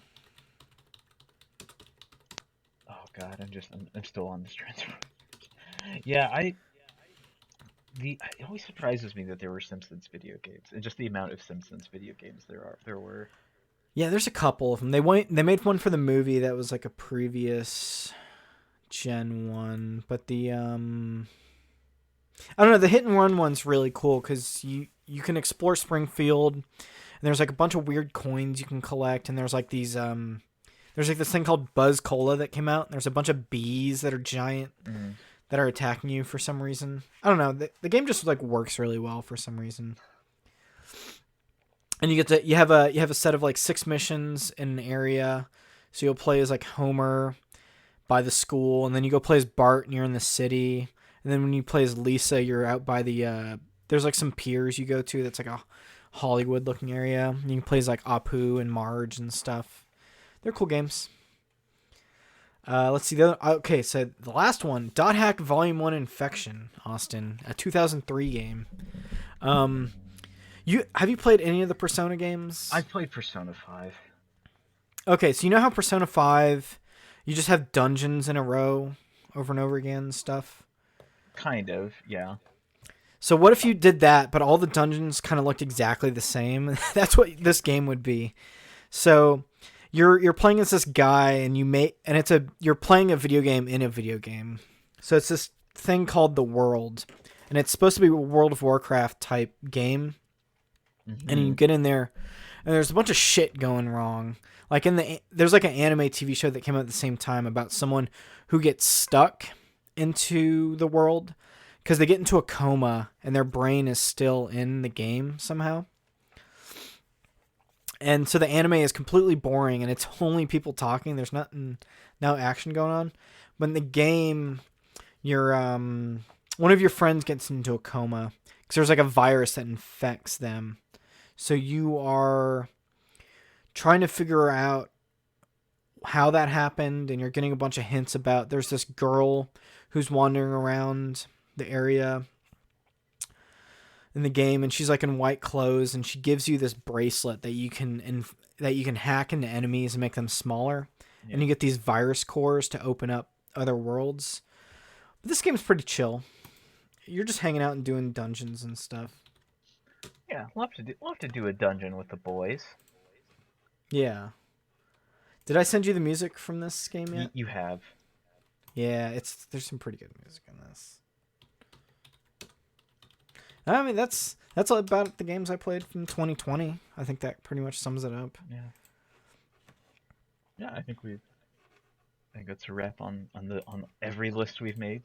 Oh God, I'm still on this Transformers. Yeah, it always surprises me that there were Simpsons video games and just the amount of Simpsons video games there were. Yeah, there's a couple of them. They made one for the movie that was like a previous Gen 1, but I don't know, the Hit and Run one's really cool cuz you can explore Springfield and there's like a bunch of weird coins you can collect and there's like this thing called Buzz Cola that came out and there's a bunch of bees that are giant Mm. that are attacking you for some reason. I don't know, the game just works really well for some reason. And you have a set of 6 missions in an area. So you'll play as Homer by the school, and then you go play as Bart and you're in the city. And then when you play as Lisa, you're out by the there's some piers you go to that's like a Hollywood looking area. And you can play as Apu and Marge and stuff. They're cool games. Let's see okay, so the last one, Dot Hack Volume 1 Infection, Austin, a 2003 game. Have you played any of the Persona games? I played Persona 5. Okay, so you know how Persona 5 you just have dungeons in a row over and over again and stuff? Kind of, yeah. So what if you did that, but all the dungeons kind of looked exactly the same? That's what this game would be. So you're playing as this guy and you're playing a video game in a video game. So it's this thing called The World, and it's supposed to be a World of Warcraft type game. And you Hmm. get in there and there's a bunch of shit going wrong. There's an anime TV show that came out at the same time about someone who gets stuck into the world because they get into a coma and their brain is still in the game somehow. And so the anime is completely boring and it's only people talking. There's no action going on. But in the game, one of your friends gets into a coma because there's like a virus that infects them. So you are trying to figure out how that happened, and you're getting a bunch of hints about there's this girl who's wandering around the area in the game, and she's like in white clothes, and she gives you this bracelet that you can hack into enemies and make them smaller. Yeah. And you get these virus cores to open up other worlds. But this game's pretty chill. You're just hanging out and doing dungeons and stuff. Yeah, we'll have to do a dungeon with the boys. Yeah. Did I send you the music from this game yet? You have. Yeah, there's some pretty good music in this. I mean, that's all about the games I played from 2020. I think that pretty much sums it up. Yeah. Yeah, I think that's a wrap on every list we've made.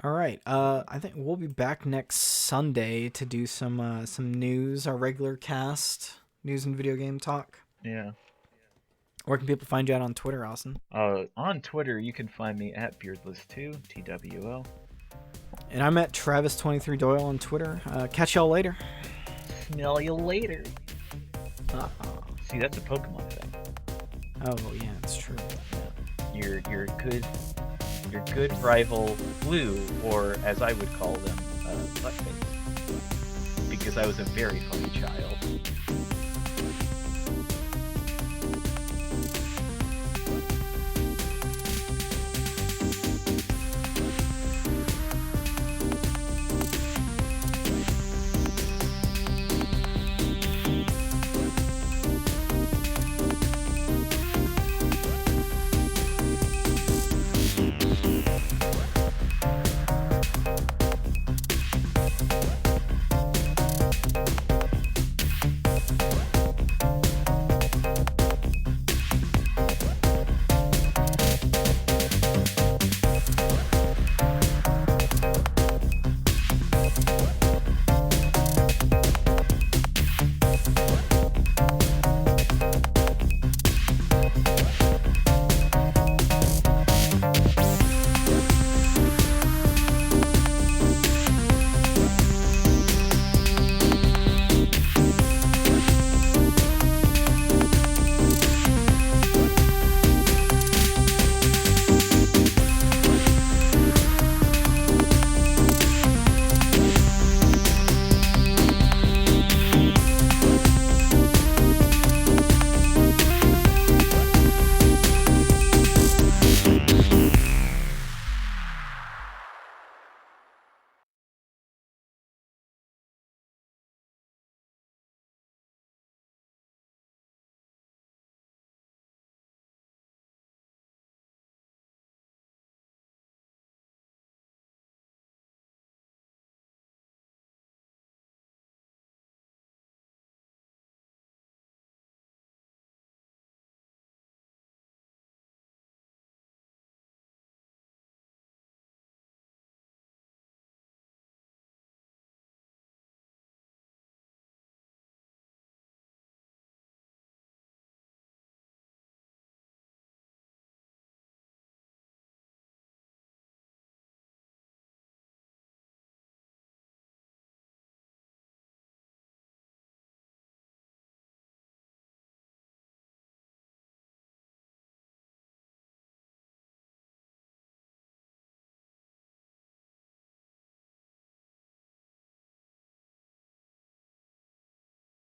All right. I think we'll be back next Sunday to do some news, our regular cast, news and video game talk. Yeah. Where can people find you out on Twitter, Austin? On Twitter, you can find me at Beardless2, TWO. And I'm at Travis23Doyle on Twitter. Catch y'all later. Smell you later. See, that's a Pokemon thing. Oh yeah, it's true. Yeah. Your good rival Blue, or as I would call them, Buttface, because I was a very funny child.